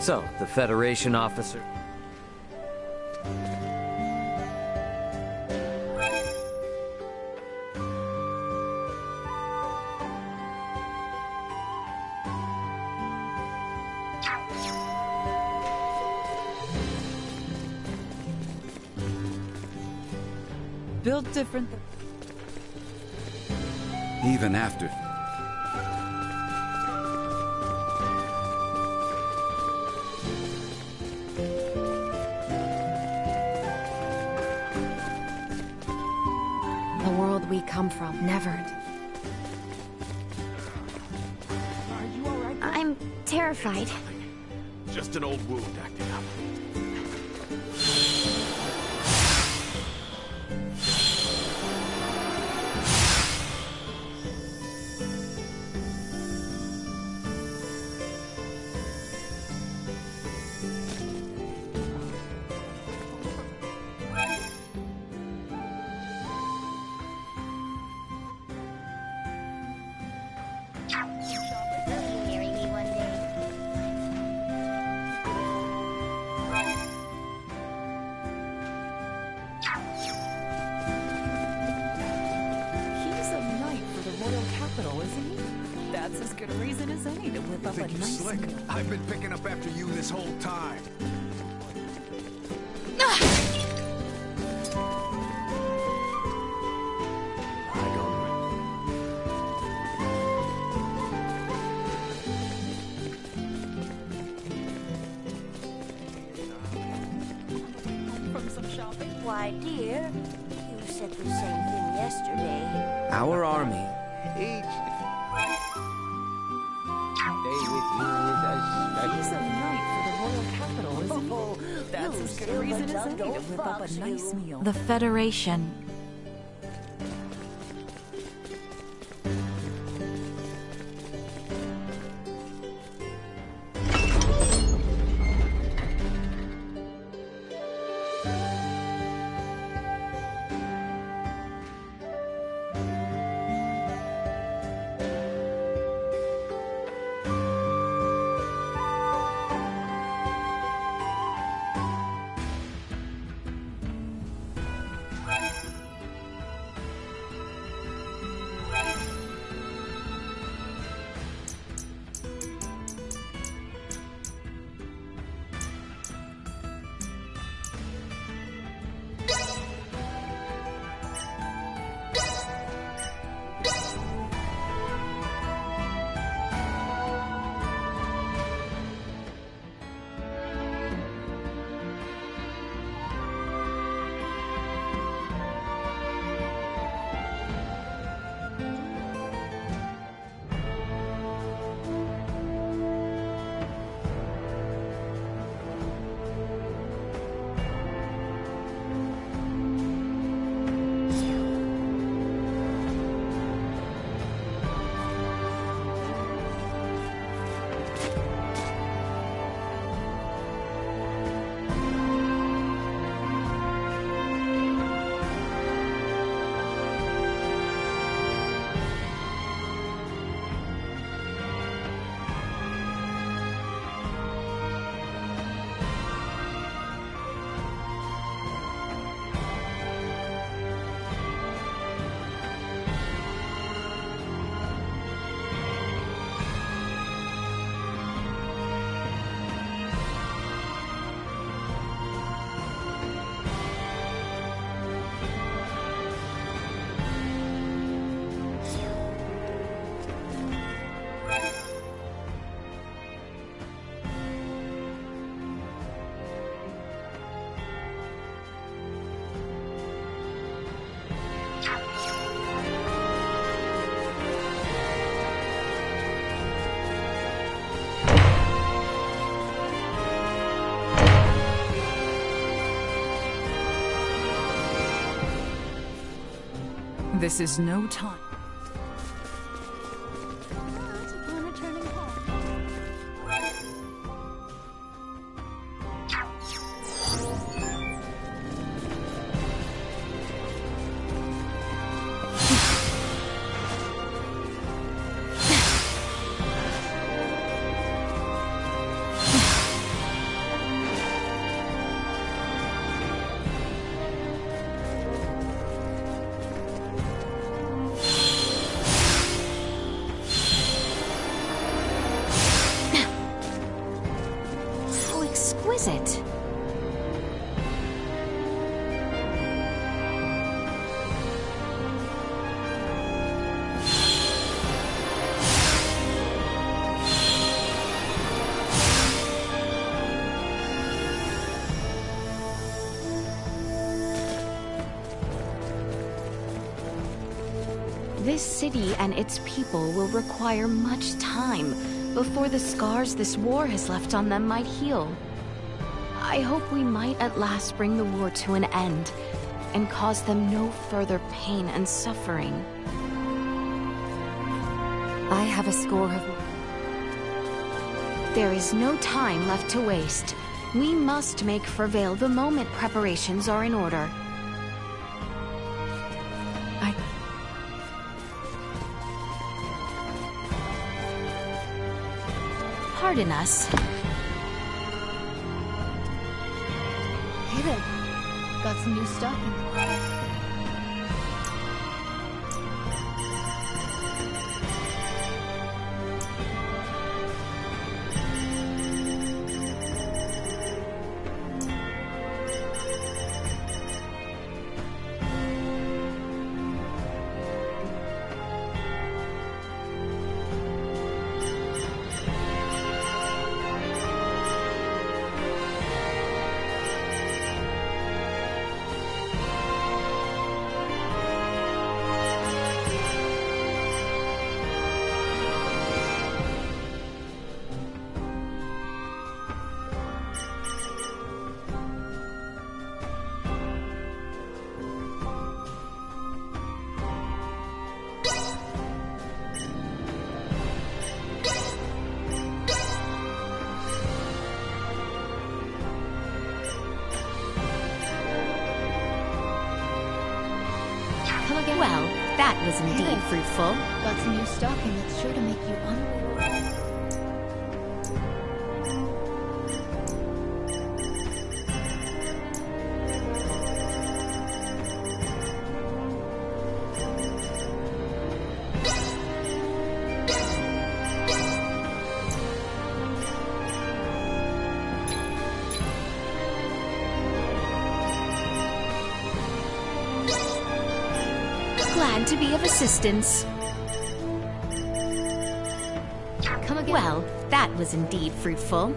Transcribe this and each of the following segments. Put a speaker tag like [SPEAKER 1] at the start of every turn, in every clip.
[SPEAKER 1] So, the Federation officer...
[SPEAKER 2] Built different.
[SPEAKER 3] Even after...
[SPEAKER 4] The world we come from, never.
[SPEAKER 5] Are you alright?
[SPEAKER 4] I'm terrified.
[SPEAKER 6] Just an old wound acting up.
[SPEAKER 4] Marry me one day.
[SPEAKER 2] He's a knight for the royal capital, isn't he? That's as good a reason as any to whip up a nice
[SPEAKER 3] slick?
[SPEAKER 2] meal.
[SPEAKER 3] I've been picking up after you this whole time.
[SPEAKER 6] I don't...
[SPEAKER 2] From some shopping.
[SPEAKER 5] Why, dear, you said the same thing yesterday.
[SPEAKER 1] Our army.
[SPEAKER 7] Each day with you is a
[SPEAKER 2] He's
[SPEAKER 7] special.
[SPEAKER 2] a knight for the royal capital, isn't
[SPEAKER 5] Oh,
[SPEAKER 2] he? That's
[SPEAKER 5] you
[SPEAKER 2] as good a reason as any to
[SPEAKER 5] silver-tongued
[SPEAKER 2] whip up
[SPEAKER 5] fox,
[SPEAKER 2] a nice
[SPEAKER 5] you.
[SPEAKER 2] meal.
[SPEAKER 4] The Federation.
[SPEAKER 2] This is no time.
[SPEAKER 4] This city and its people will require much time before the scars this war has left on them might heal. I hope we might at last bring the war to an end and cause them no further pain and suffering. I have a score of... There is no time left to waste. We must make for Vale the moment preparations are in order. Pardon us.
[SPEAKER 2] Hey there. Got some new stocking.
[SPEAKER 4] Well, that was indeed fruitful.
[SPEAKER 2] Got some new stocking that's sure to make you unreal.
[SPEAKER 4] Glad to be of assistance.
[SPEAKER 2] Come again.
[SPEAKER 4] Well, that was indeed fruitful.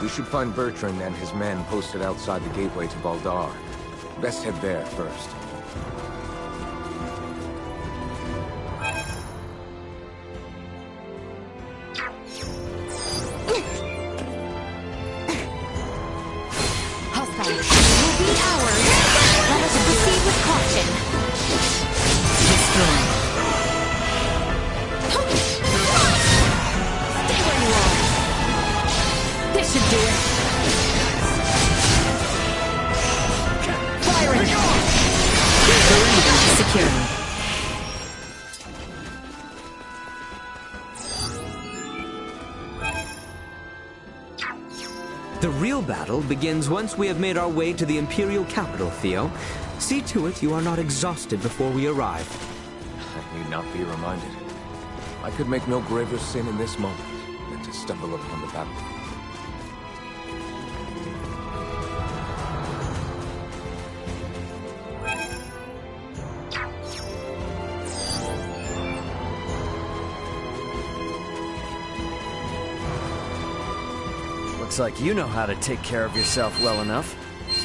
[SPEAKER 8] We should find Bertrand and his men posted outside the gateway to Valdar. Best head there first.
[SPEAKER 4] Hostile will be ours. Let us proceed with caution.
[SPEAKER 2] Destroy.
[SPEAKER 4] Stay where you are.
[SPEAKER 2] This should do it. Firing. Secure.
[SPEAKER 9] The real battle begins once we have made our way to the Imperial capital, Theo. See to it you are not exhausted before we arrive.
[SPEAKER 8] I need not be reminded. I could make no graver sin in this moment than to stumble upon the battle.
[SPEAKER 1] Looks like you know how to take care of yourself well enough.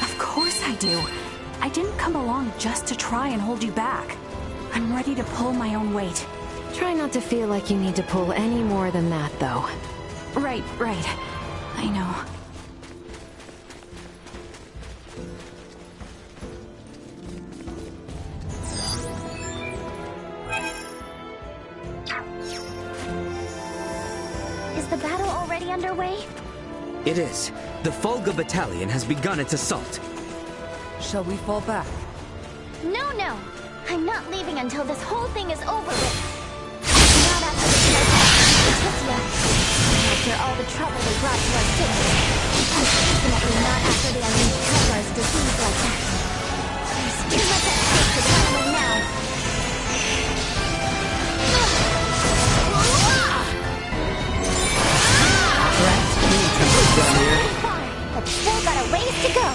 [SPEAKER 2] Of course I do. I didn't come along just to try and hold you back. I'm ready to pull my own weight.
[SPEAKER 4] Try not to feel like you need to pull any more than that, though.
[SPEAKER 2] Right. I know.
[SPEAKER 5] Is the battle already underway?
[SPEAKER 9] It is. The Fulga Battalion has begun its assault.
[SPEAKER 2] Shall we fall back?
[SPEAKER 5] No. I'm not leaving until this whole thing is over with. Not after the Leticia. After all the trouble they brought to our city. And definitely not after they unleashed Telgar's disease like that. There's too much at stake to tolerate now. But still got a ways to go.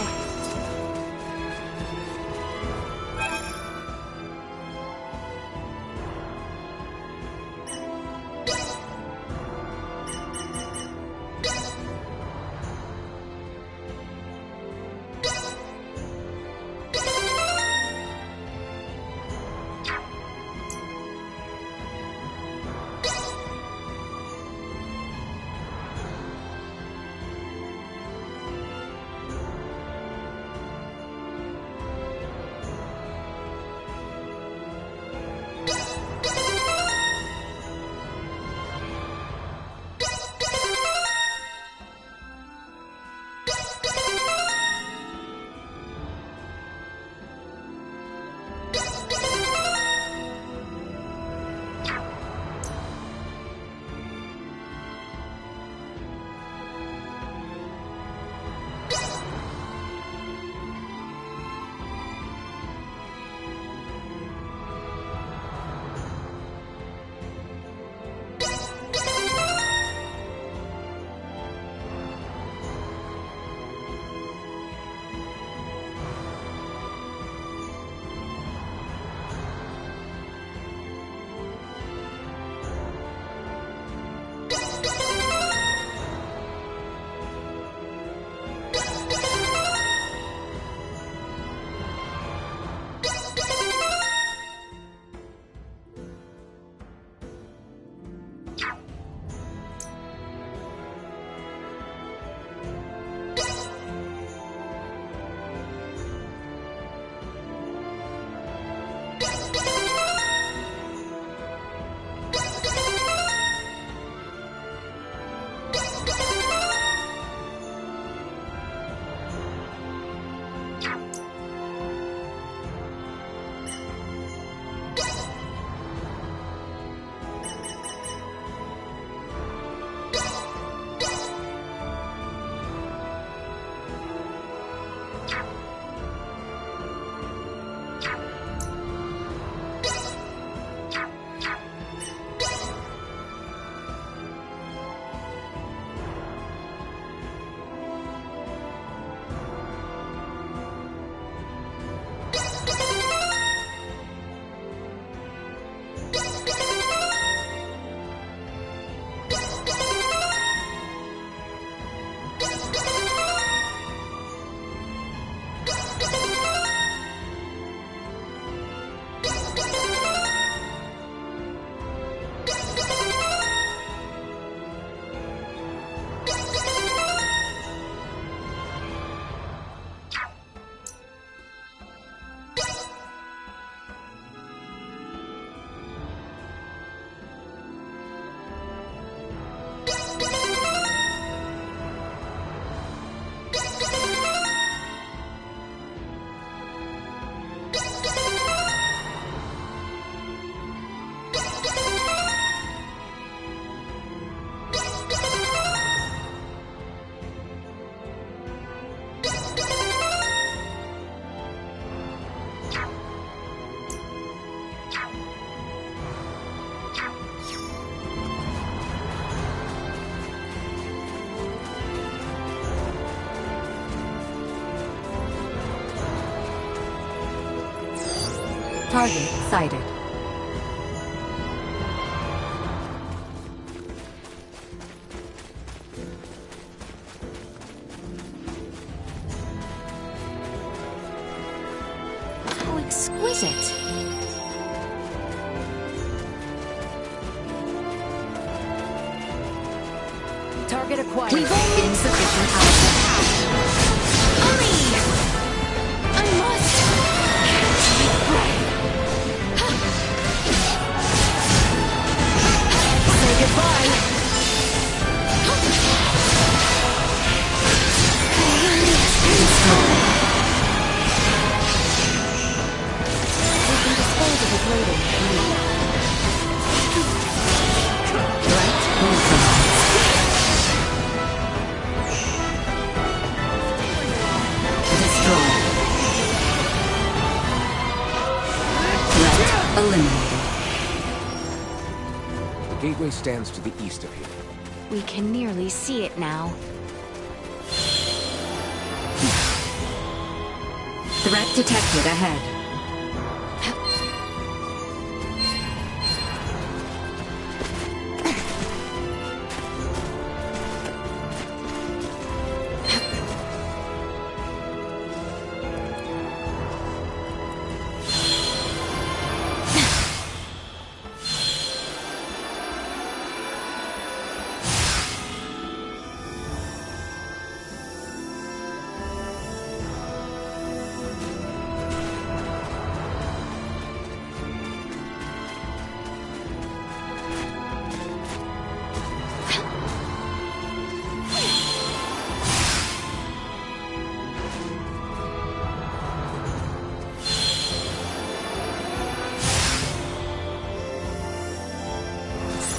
[SPEAKER 2] Target sighted.
[SPEAKER 4] How exquisite.
[SPEAKER 2] Target acquired.
[SPEAKER 4] We've only
[SPEAKER 2] insufficient output.
[SPEAKER 4] Hurry! I must catch my breath.
[SPEAKER 2] Say goodbye.
[SPEAKER 4] We can dispose of it later if needed.
[SPEAKER 2] Threat neutralized. Destroyed. Threat eliminated.
[SPEAKER 8] The gateway stands to the east of here.
[SPEAKER 4] We can nearly see it now.
[SPEAKER 2] Threat detected ahead.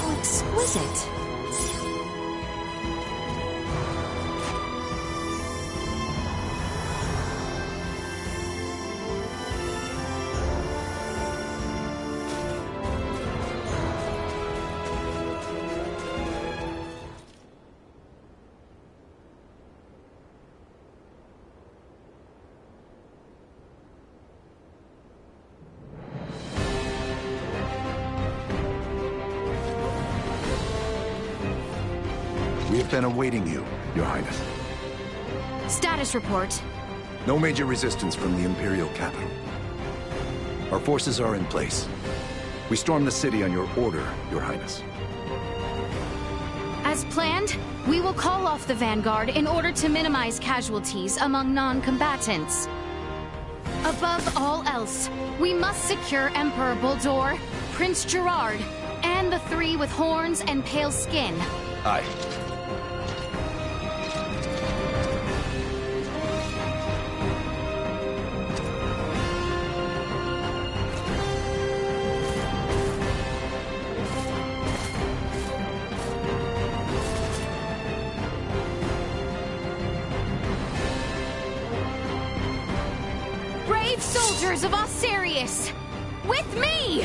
[SPEAKER 4] How exquisite.
[SPEAKER 3] We have been awaiting you, Your Highness.
[SPEAKER 4] Status report.
[SPEAKER 3] No major resistance from the Imperial capital. Our forces are in place. We stormed the city on your order, Your Highness.
[SPEAKER 4] As planned, we will call off the Vanguard in order to minimize casualties among non-combatants. Above all else, we must secure Emperor Buldur, Prince Gerard, and the three with horns and pale skin.
[SPEAKER 3] Aye.
[SPEAKER 4] Brave soldiers of Osirius! With me!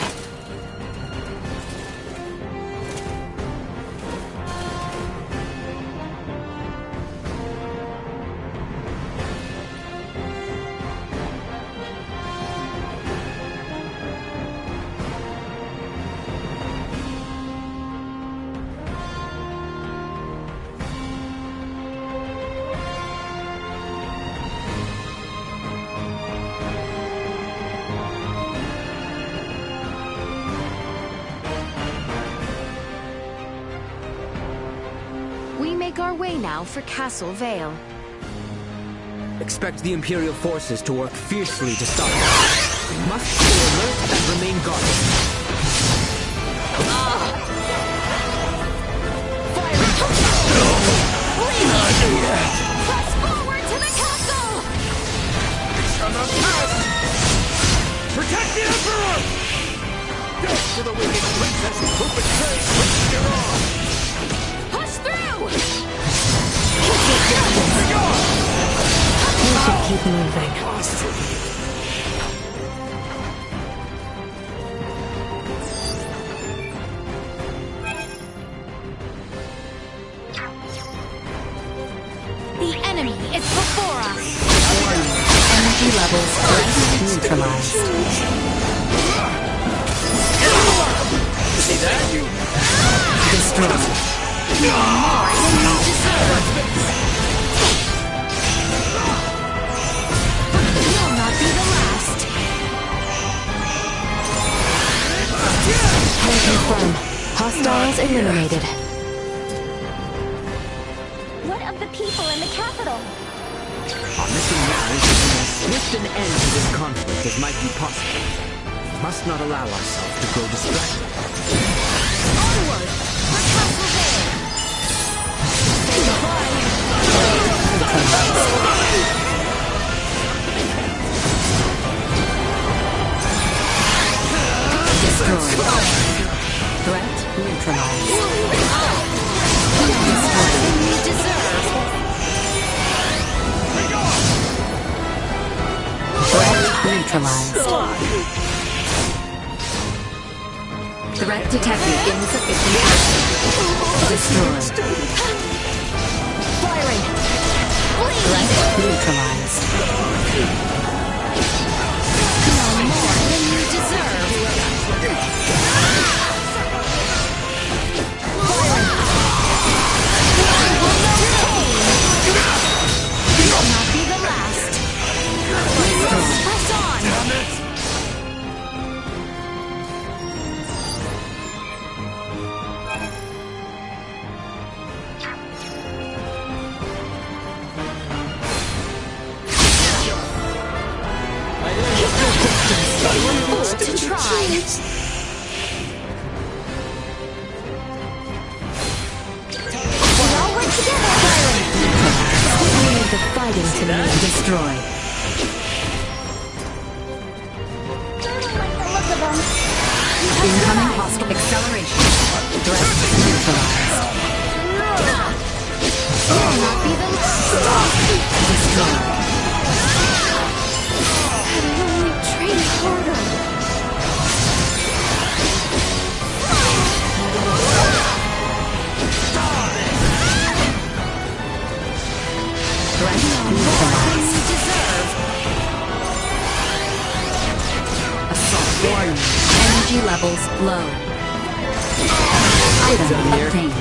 [SPEAKER 4] We make our way now for Castle Vale.
[SPEAKER 9] Expect the Imperial forces to work fiercely to stop us. We must stay alert and remain guarded.
[SPEAKER 4] Press forward to the castle!
[SPEAKER 6] Protect the Emperor! Death to the wicked princess who betrayed Prince Gerard!
[SPEAKER 4] Push through!
[SPEAKER 2] We should keep moving.
[SPEAKER 4] The enemy is before us!
[SPEAKER 2] Energy levels neutralized.
[SPEAKER 6] See that? You
[SPEAKER 9] Destroy.
[SPEAKER 4] You'll not be the last.
[SPEAKER 2] Can confirm. Hostiles eliminated.
[SPEAKER 5] What of the people in the capital?
[SPEAKER 9] Our mission now is to bring as swift an end to this conflict as might be possible. We must not allow ourselves to grow distracted.
[SPEAKER 5] Onward! For Castle Vale! Say goodbye!
[SPEAKER 2] Destroyed. Threat neutralized.
[SPEAKER 5] You deserve!
[SPEAKER 2] Threat neutralized. Threat detected insufficient. Destroyed.
[SPEAKER 5] Firing!
[SPEAKER 2] Threat neutralized.
[SPEAKER 5] No more than you deserve! You will not be the last! We must press on! Fools to try! We all work together!
[SPEAKER 2] We need the fighting to be destroyed.
[SPEAKER 5] Like the look of them.
[SPEAKER 2] Incoming hostile acceleration. Threat neutralized.
[SPEAKER 5] You will not be the last!
[SPEAKER 2] Destroyed.
[SPEAKER 5] Had I only trained harder!
[SPEAKER 2] Threat neutralized.
[SPEAKER 5] You deserve!
[SPEAKER 2] Assault warning. Energy levels low. Item obtained.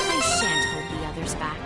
[SPEAKER 4] I shan't hold the others back.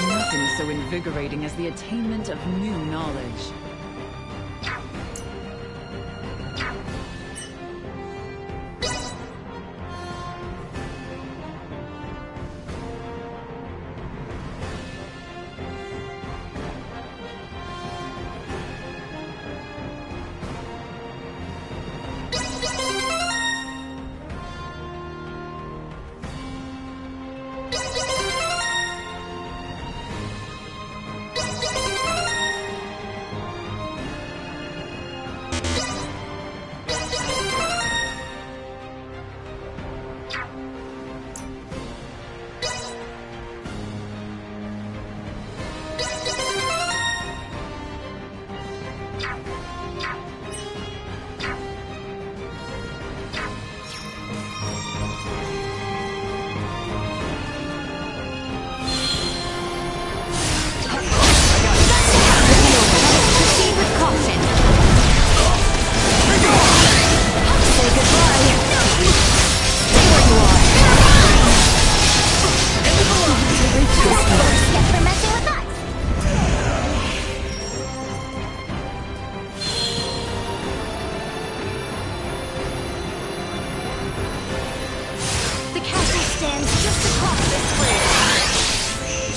[SPEAKER 10] Nothing so invigorating as the attainment of new knowledge.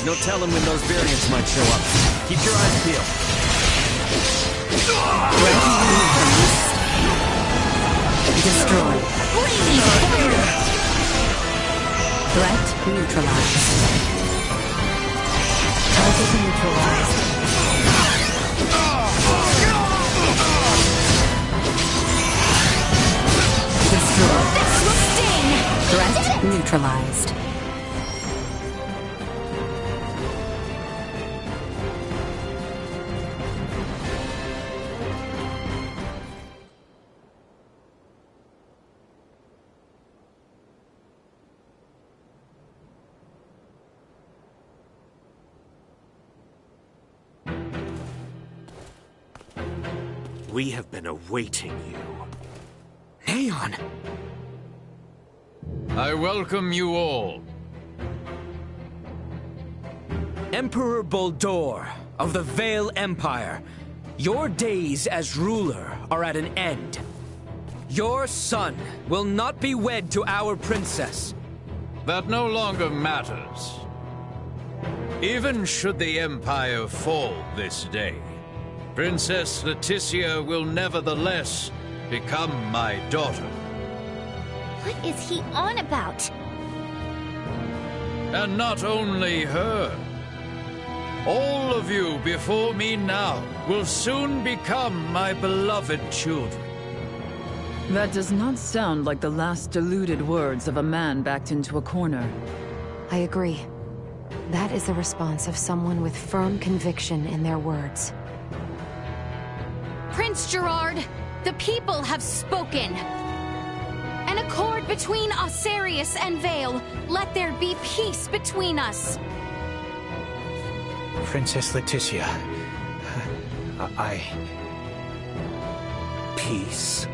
[SPEAKER 1] There's no telling when those variants might show up. Keep your eyes peeled.
[SPEAKER 2] Destroy. Threat neutralized. Target neutralized. Destroy.
[SPEAKER 5] This will sting!
[SPEAKER 2] Threat neutralized.
[SPEAKER 6] We have been awaiting you.
[SPEAKER 9] Neon!
[SPEAKER 11] I welcome you all.
[SPEAKER 1] Emperor Boldor of the Vale Empire, your days as ruler are at an end. Your son will not be wed to our princess.
[SPEAKER 11] That no longer matters. Even should the Empire fall this day, Princess Leticia will nevertheless become my daughter.
[SPEAKER 5] What is he on about?
[SPEAKER 11] And not only her. All of you before me now will soon become my beloved children.
[SPEAKER 10] That does not sound like the last deluded words of a man backed into a corner.
[SPEAKER 12] I agree. That is the response of someone with firm conviction in their words.
[SPEAKER 4] Prince Gerard, the people have spoken. An accord between Osarius and Vale. Let there be peace between us.
[SPEAKER 6] Princess Leticia. Peace.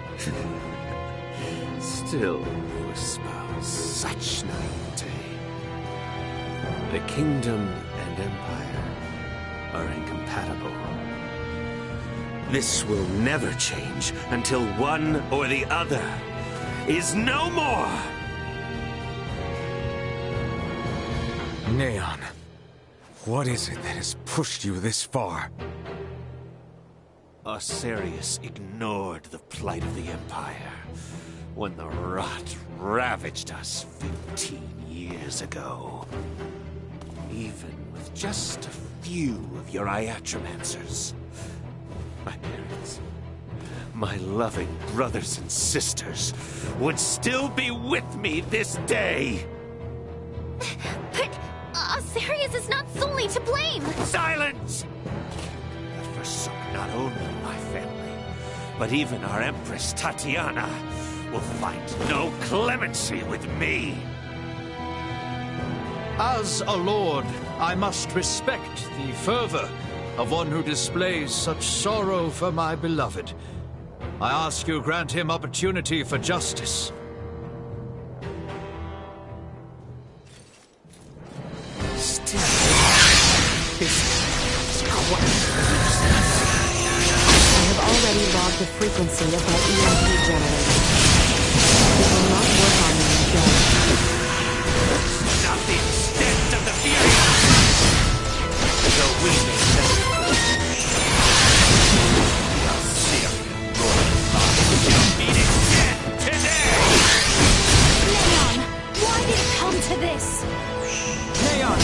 [SPEAKER 6] Still you espouse such naivete. The kingdom and empire are incompatible. This will never change until one or the other is no more!
[SPEAKER 8] Neon, what is it that has pushed you this far?
[SPEAKER 6] Osarius ignored the plight of the Empire when the rot ravaged us 15 years ago. Even with just a few of your Iatromancers, my parents, my loving brothers and sisters would still be with me this day.
[SPEAKER 5] But Osarius is not solely to blame.
[SPEAKER 6] Silence! That forsook not only my family, but even our Empress Tatiana will find no clemency with me.
[SPEAKER 11] As a lord, I must respect the fervor of one who displays such sorrow for my beloved. I ask you grant him opportunity for justice.
[SPEAKER 6] Still, it's quiet.
[SPEAKER 12] I have already logged the frequency of that EMP generator. It will not work on me again.
[SPEAKER 6] Not the extent of the fury. Though we may never meet again today.
[SPEAKER 4] Neon, why did it come to this?
[SPEAKER 1] Neon!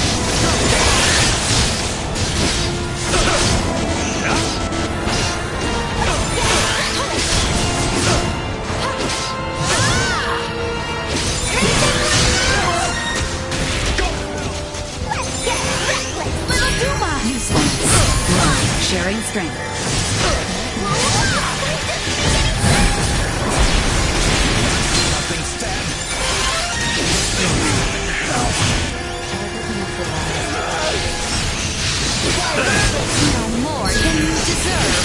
[SPEAKER 2] Sharing strength.
[SPEAKER 4] No more than you deserve.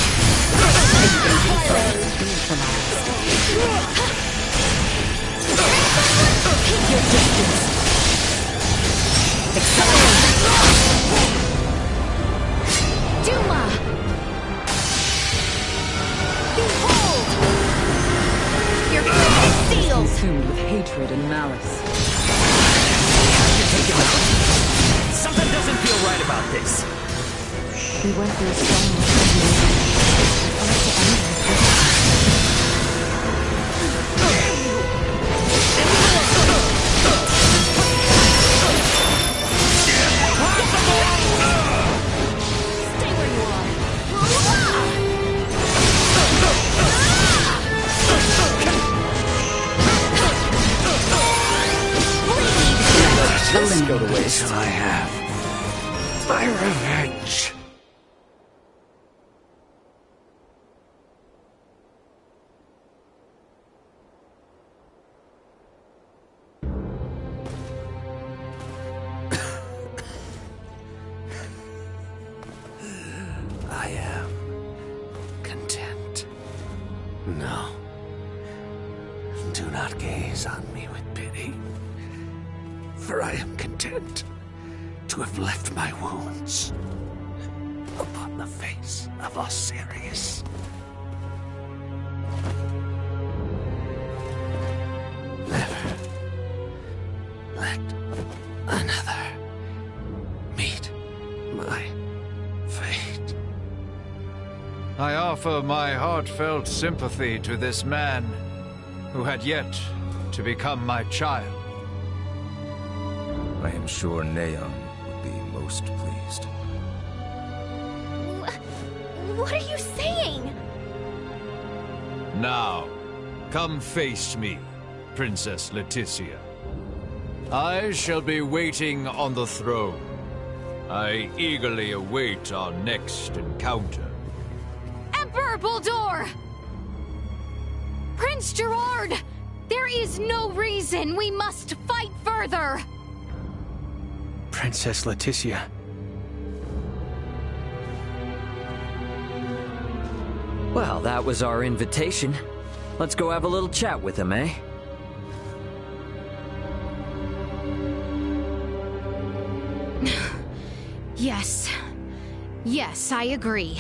[SPEAKER 2] Keep your distance. Accelerate.
[SPEAKER 4] Duma!
[SPEAKER 12] We went through so much. I'd like to end it this
[SPEAKER 5] Stay where you are.
[SPEAKER 1] Let's go to waste till I have my revenge.
[SPEAKER 6] I am content. No. Do not gaze on me with pity. For I am content to have left my wounds upon the face of Osiris. Never let another meet my fate.
[SPEAKER 11] I offer my heartfelt sympathy to this man who had yet to become my child.
[SPEAKER 8] I am sure Neon would be most pleased.
[SPEAKER 5] What are you saying?
[SPEAKER 11] Now, come face me, Princess Leticia. I shall be waiting on the throne. I eagerly await our next encounter.
[SPEAKER 13] Emperor Baldur! Prince Gerard! There is no reason we must fight further!
[SPEAKER 1] Princess Leticia.
[SPEAKER 9] Well, that was our invitation. Let's go have a little chat with him, eh?
[SPEAKER 13] Yes. Yes, I agree.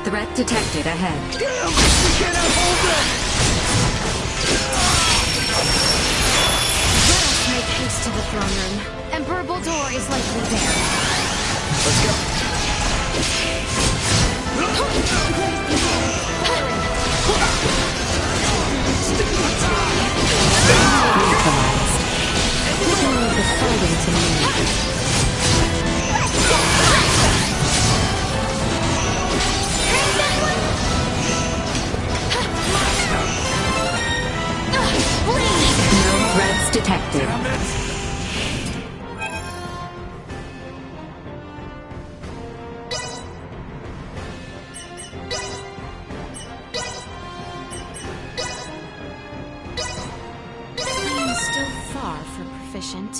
[SPEAKER 12] Threat detected ahead.
[SPEAKER 1] We cannot hold them!
[SPEAKER 13] Let us make haste to the throne room. Emperor Baldur is likely there.
[SPEAKER 1] Let's go.
[SPEAKER 12] You can leave the fighting to me. No threats detected.
[SPEAKER 13] I am still far from proficient.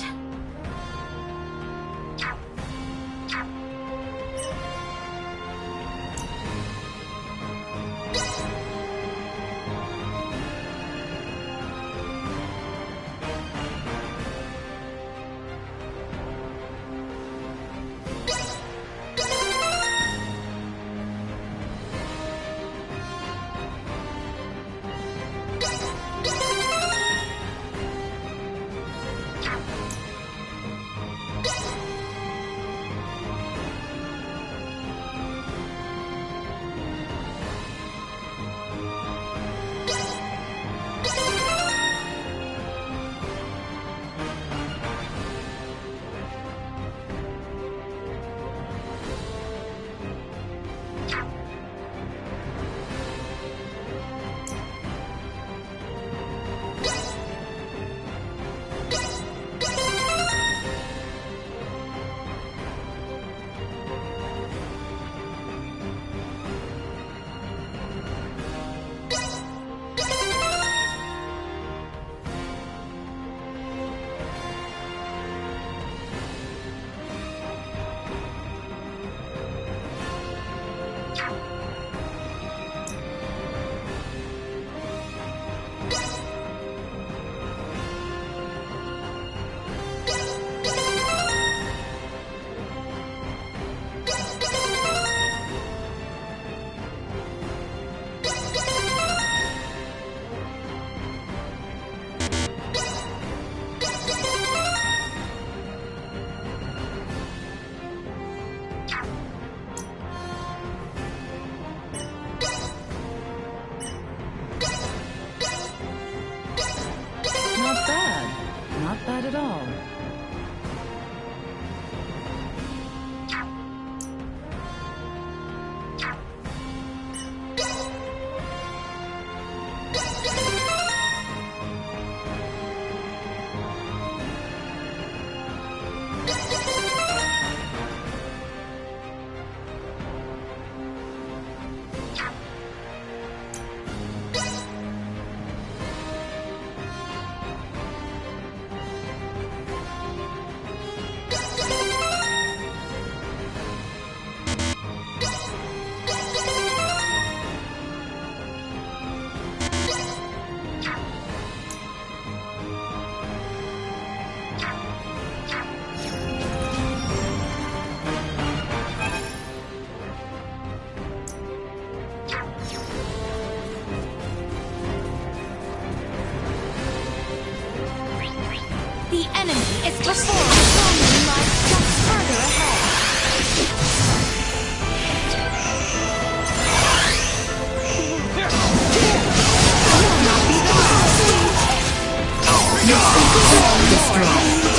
[SPEAKER 13] before, Roman lies just further ahead.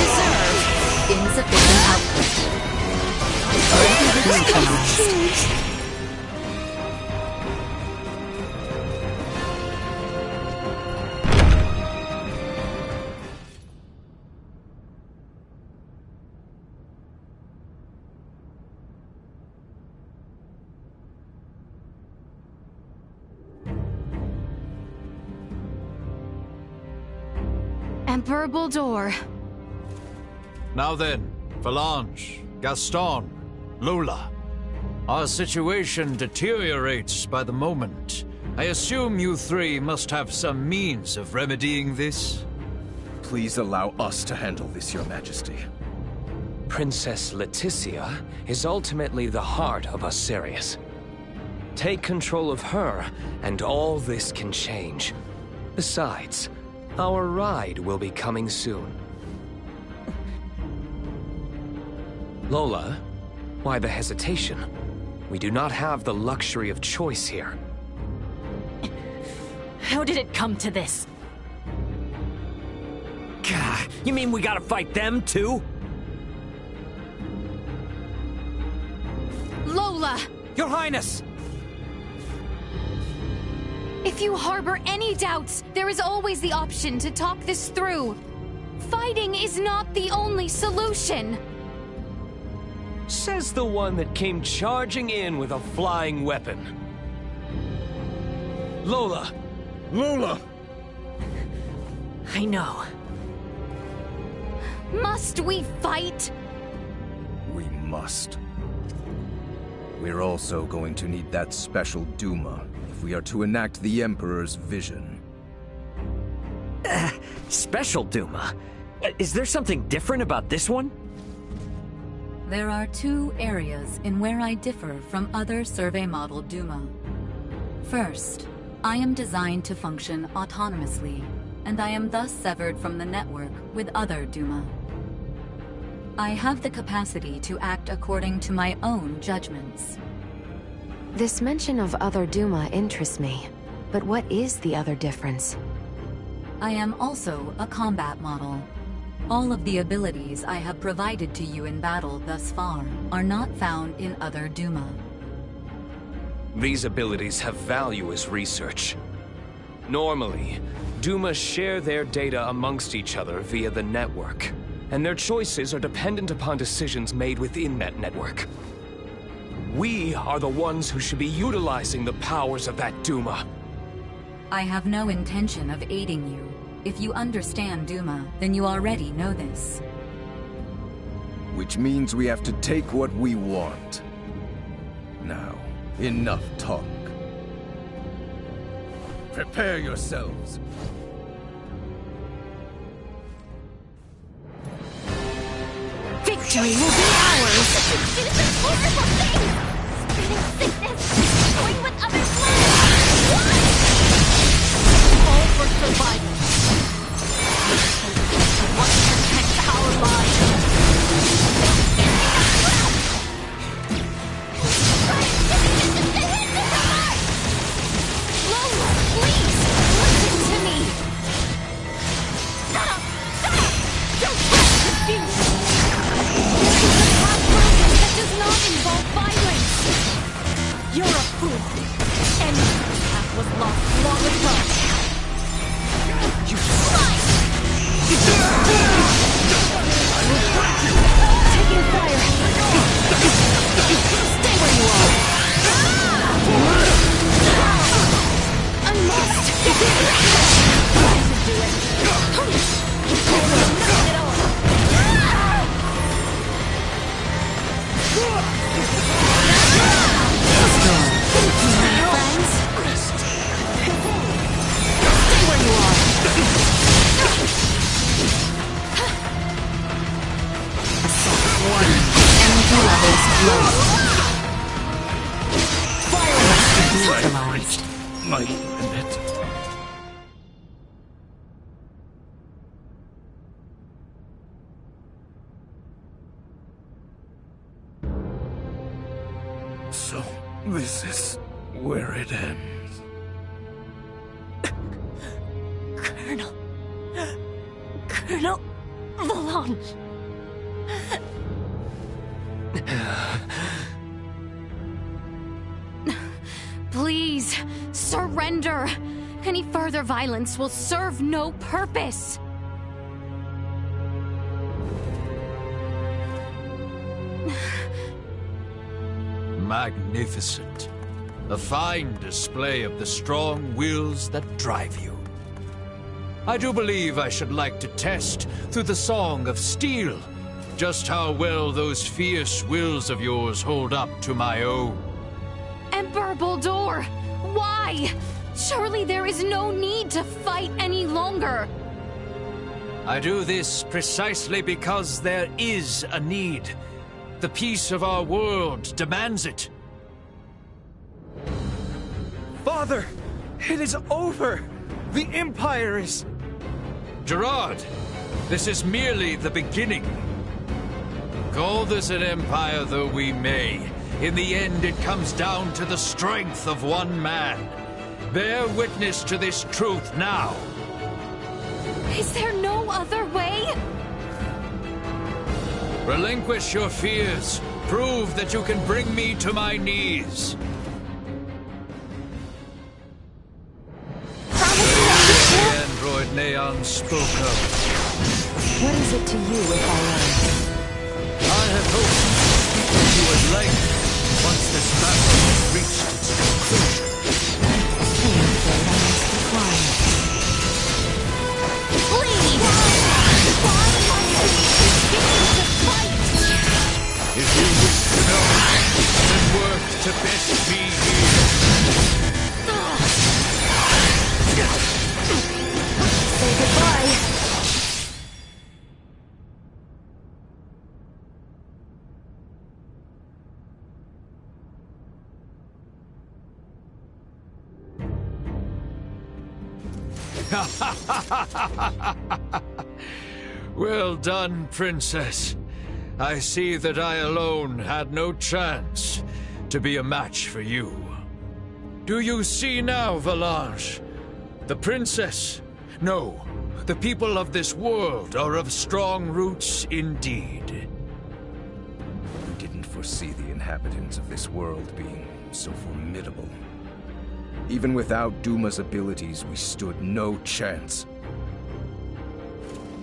[SPEAKER 12] Deserve insufficient output.
[SPEAKER 13] Emperor Baldur.
[SPEAKER 11] Now then, Phalange, Gaston, Lola. Our situation deteriorates by the moment. I assume you three must have some means of remedying this?
[SPEAKER 8] Please allow us to handle this, Your Majesty.
[SPEAKER 1] Princess Leticia is ultimately the heart of Osiris. Take control of her, and all this can change. Besides, our ride will be coming soon. Lola, why the hesitation? We do not have the luxury of choice here.
[SPEAKER 2] How did it come to this?
[SPEAKER 9] Gah, you mean we gotta fight them too?
[SPEAKER 13] Lola!
[SPEAKER 1] Your Highness!
[SPEAKER 13] If you harbor any doubts, there is always the option to talk this through. Fighting is not the only solution.
[SPEAKER 1] Says the one that came charging in with a flying weapon. Lola!
[SPEAKER 8] Lola!
[SPEAKER 2] I know.
[SPEAKER 13] Must we fight?
[SPEAKER 8] We must. We're also going to need that special Duma if we are to enact the Emperor's vision.
[SPEAKER 9] Special Duma? Is there something different about this one?
[SPEAKER 14] There are two areas in where I differ from other survey model Duma. First, I am designed to function autonomously, and I am thus severed from the network with other Duma. I have the capacity to act according to my own judgments.
[SPEAKER 12] This mention of other Duma interests me, but what is the other difference?
[SPEAKER 14] I am also a combat model. All of the abilities I have provided to you in battle thus far are not found in other Duma.
[SPEAKER 1] These abilities have value as research. Normally, Duma share their data amongst each other via the network, and their choices are dependent upon decisions made within that network. We are the ones who should be utilizing the powers of that Duma.
[SPEAKER 14] I have no intention of aiding you. If you understand Duma, then you already know this.
[SPEAKER 8] Which means we have to take what we want. Now, enough talk. Prepare yourselves.
[SPEAKER 13] Victory will be ours! It is a horrible thing! Spreading sickness! Going with others' lives! What? All for survival. What protects our lives? Lola, please, listen to me! Stop! Stop! Don't refuse! This is a path broken that does not involve violence! You're a fool! Any path was lost long ago! You fight! Taking fire! Stay where you are! I must! Try to do it! Nothing at all! Friends? Stay where you are!
[SPEAKER 12] Energy levels low.
[SPEAKER 8] Neutralized. My limit. So, this is where it ends.
[SPEAKER 13] Colonel Valanche.
[SPEAKER 4] Please, surrender. Any further violence will serve no purpose.
[SPEAKER 11] Magnificent. A fine display of the strong wills that drive you. I do believe I should like to test, through the Song of Steel, just how well those fierce wills of yours hold up to my own.
[SPEAKER 4] Emperor Boldur, why? Surely there is no need to fight any longer.
[SPEAKER 11] I do this precisely because there is a need. The peace of our world demands it.
[SPEAKER 1] Father, it is over. The Empire is...
[SPEAKER 11] Gerard, this is merely the beginning. Call this an empire though we may, in the end it comes down to the strength of one man. Bear witness to this truth now.
[SPEAKER 4] Is there no other way?
[SPEAKER 11] Relinquish your fears. Prove that you can bring me to my knees. The android Neon spoke of.
[SPEAKER 12] What is it to you if I am?
[SPEAKER 11] I had hoped that you would like once this battle has reached its conclusion.
[SPEAKER 12] I'm afraid I must decline.
[SPEAKER 4] Please! Why must we continue to fight?
[SPEAKER 11] If you wish to know, then work to best be here.
[SPEAKER 12] Say goodbye.
[SPEAKER 11] Well done, Princess. I see that I alone had no chance to be a match for you. Do you see now, Valanche? The Princess, no, the people of this world are of strong roots indeed.
[SPEAKER 8] We didn't foresee the inhabitants of this world being so formidable. Even without Duma's abilities, we stood no chance.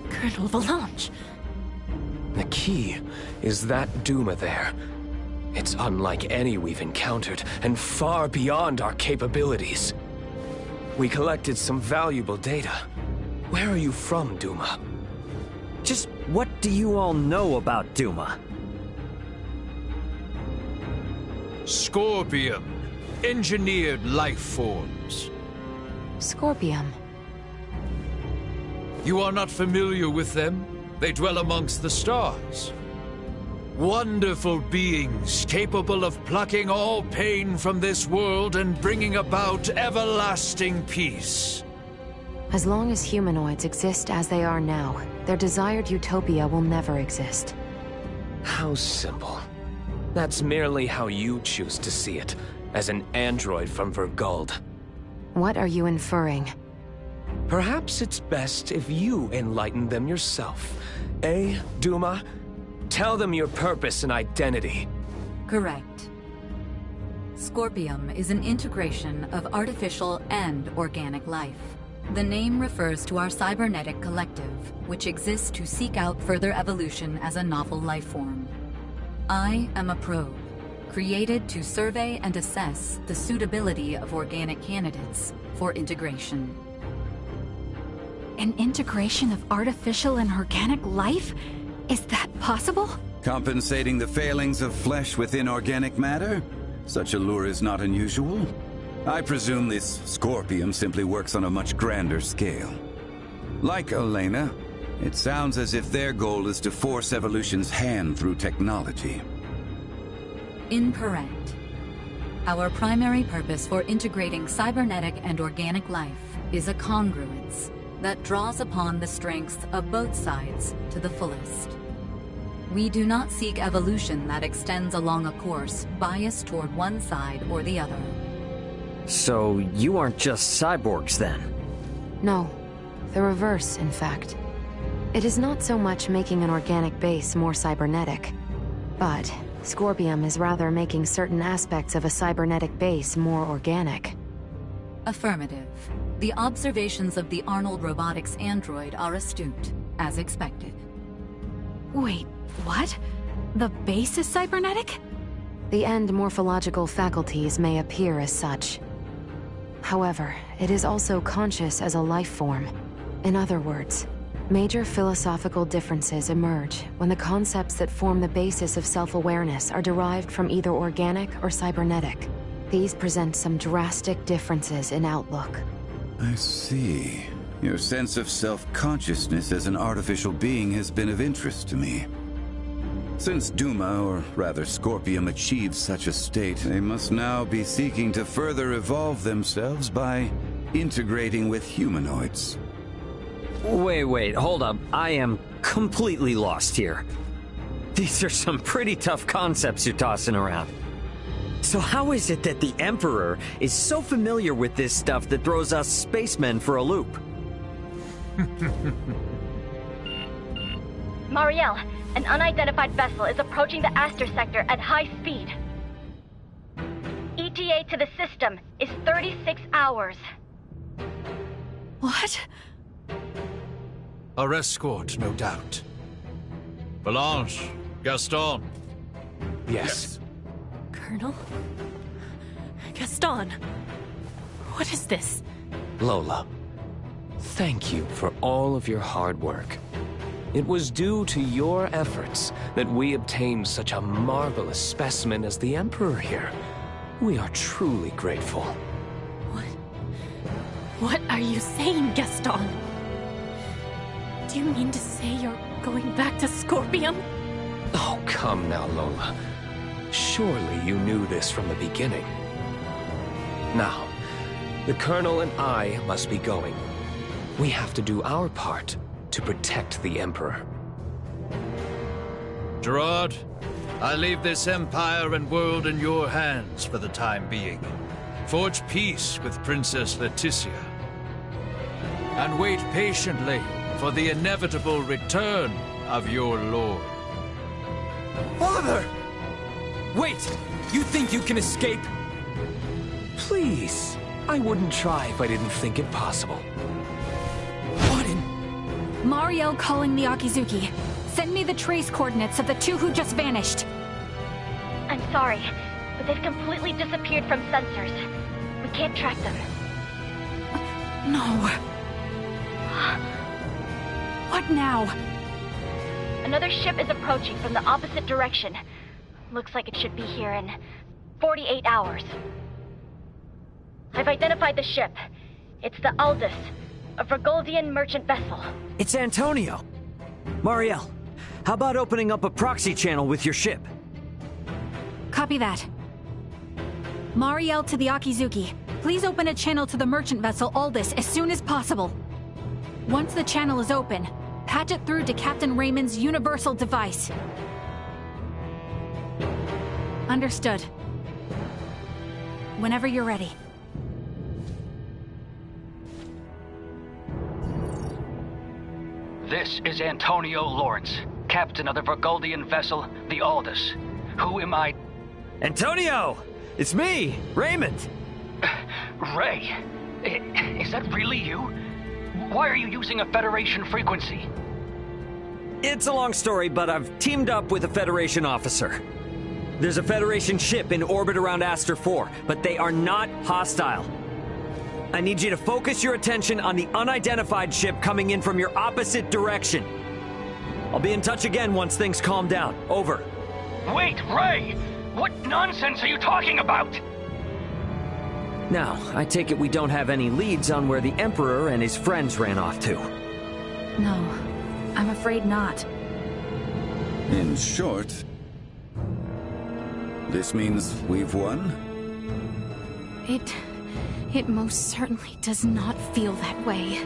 [SPEAKER 13] Colonel Valanche.
[SPEAKER 1] The key is that Duma there. It's unlike any we've encountered, and far beyond our capabilities. We collected some valuable data. Where are you from, Duma?
[SPEAKER 9] Just what do you all know about Duma?
[SPEAKER 11] Scorpium. Engineered life forms.
[SPEAKER 12] Scorpium.
[SPEAKER 11] You are not familiar with them? They dwell amongst the stars. Wonderful beings capable of plucking all pain from this world and bringing about everlasting peace.
[SPEAKER 12] As long as humanoids exist as they are now, their desired utopia will never exist.
[SPEAKER 1] How simple. That's merely how you choose to see it, as an android from Verguld.
[SPEAKER 12] What are you inferring?
[SPEAKER 1] Perhaps it's best if you enlighten them yourself. Eh, Duma? Tell them your purpose and identity.
[SPEAKER 14] Correct. Scorpium is an integration of artificial and organic life. The name refers to our cybernetic collective, which exists to seek out further evolution as a novel life form. I am a probe, created to survey and assess the suitability of organic candidates for integration.
[SPEAKER 2] An integration of artificial and organic life? Is that possible?
[SPEAKER 15] Compensating the failings of flesh within organic matter? Such a lure is not unusual. I presume this Scorpium simply works on a much grander scale. Like Elena, it sounds as if their goal is to force evolution's hand through technology.
[SPEAKER 14] Incorrect. Our primary purpose for integrating cybernetic and organic life is a congruence that draws upon the strengths of both sides to the fullest. We do not seek evolution that extends along a course biased toward one side or the other.
[SPEAKER 9] So you aren't just cyborgs then?
[SPEAKER 12] No, the reverse, in fact. It is not so much making an organic base more cybernetic, but Scorpium is rather making certain aspects of a cybernetic base more organic.
[SPEAKER 14] Affirmative. The observations of the Arnold Robotics android are astute, as expected.
[SPEAKER 2] Wait, what? The base is cybernetic?
[SPEAKER 12] The end morphological faculties may appear as such. However, it is also conscious as a life form. In other words, major philosophical differences emerge when the concepts that form the basis of self-awareness are derived from either organic or cybernetic. These present some drastic differences in outlook.
[SPEAKER 15] I see. Your sense of self-consciousness as an artificial being has been of interest to me. Since Duma, or rather Scorpium, achieved such a state, they must now be seeking to further evolve themselves by integrating with humanoids.
[SPEAKER 9] Wait, hold up. I am completely lost here. These are some pretty tough concepts you're tossing around. So how is it that the Emperor is so familiar with this stuff that throws us spacemen for a loop?
[SPEAKER 5] Mariel, an unidentified vessel is approaching the Aster sector at high speed. ETA to the system is 36 hours.
[SPEAKER 2] What?
[SPEAKER 11] Our escort, no doubt. Belange, Gaston.
[SPEAKER 1] Yes.
[SPEAKER 13] Colonel? Gaston? What is this?
[SPEAKER 7] Lola, thank you for all of your hard work. It was due to your efforts that we obtained such a marvelous specimen as the Emperor here. We are truly grateful.
[SPEAKER 13] What are you saying, Gaston? Do you mean to say you're going back to Scorpium?
[SPEAKER 7] Oh, come now, Lola. Surely you knew this from the beginning. Now, the Colonel and I must be going. We have to do our part to protect the Emperor.
[SPEAKER 11] Gerard, I leave this empire and world in your hands for the time being. Forge peace with Princess Leticia. And wait patiently for the inevitable return of your lord.
[SPEAKER 1] Father! Wait! You think you can escape?
[SPEAKER 7] Please, I wouldn't try if I didn't think it possible.
[SPEAKER 1] What in...
[SPEAKER 2] Mariel calling the Akizuki. Send me the trace coordinates of the two who just vanished.
[SPEAKER 5] I'm sorry, but they've completely disappeared from sensors. We can't track them.
[SPEAKER 2] No. What now?
[SPEAKER 5] Another ship is approaching from the opposite direction. Looks like it should be here in 48 hours. I've identified the ship. It's the Aldous, a Vergoldian merchant vessel.
[SPEAKER 9] It's Antonio. Mariel, how about opening up a proxy channel with your ship?
[SPEAKER 2] Copy that. Mariel to the Akizuki. Please open a channel to the merchant vessel Aldous as soon as possible. Once the channel is open, patch it through to Captain Raymond's universal device. Understood. Whenever you're ready.
[SPEAKER 16] This is Antonio Lawrence, captain of the Vergoldian vessel, the Aldous. Who am I?
[SPEAKER 9] Antonio! It's me, Raymond!
[SPEAKER 16] Ray, is that really you? Why are you using a Federation frequency?
[SPEAKER 9] It's a long story, but I've teamed up with a Federation officer. There's a Federation ship in orbit around Aster 4, but they are not hostile. I need you to focus your attention on the unidentified ship coming in from your opposite direction. I'll be in touch again once things calm down. Over.
[SPEAKER 16] Wait, Ray! What nonsense are you talking about?
[SPEAKER 9] Now, I take it we don't have any leads on where the Emperor and his friends ran off to.
[SPEAKER 2] No, I'm afraid not.
[SPEAKER 15] In short, this means we've won?
[SPEAKER 2] It most certainly does not feel that way.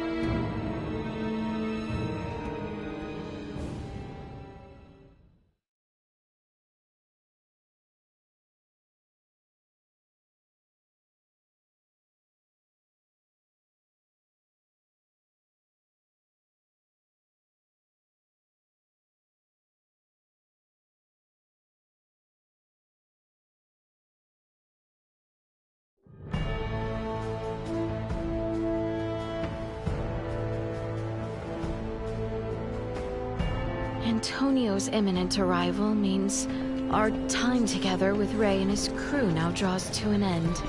[SPEAKER 4] Antonio's imminent arrival means our time together with Ray and his crew now draws to an end.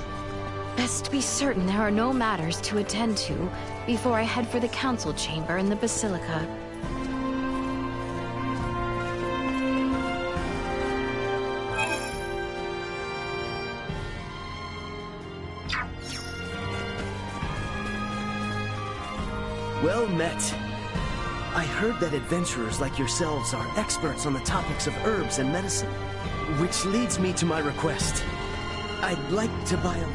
[SPEAKER 4] Best be certain there are no matters to attend to before I head for the council chamber in the Basilica.
[SPEAKER 17] Well met. I heard that adventurers like yourselves are experts on the topics of herbs and medicine, which leads me to my request. I'd like to buy a...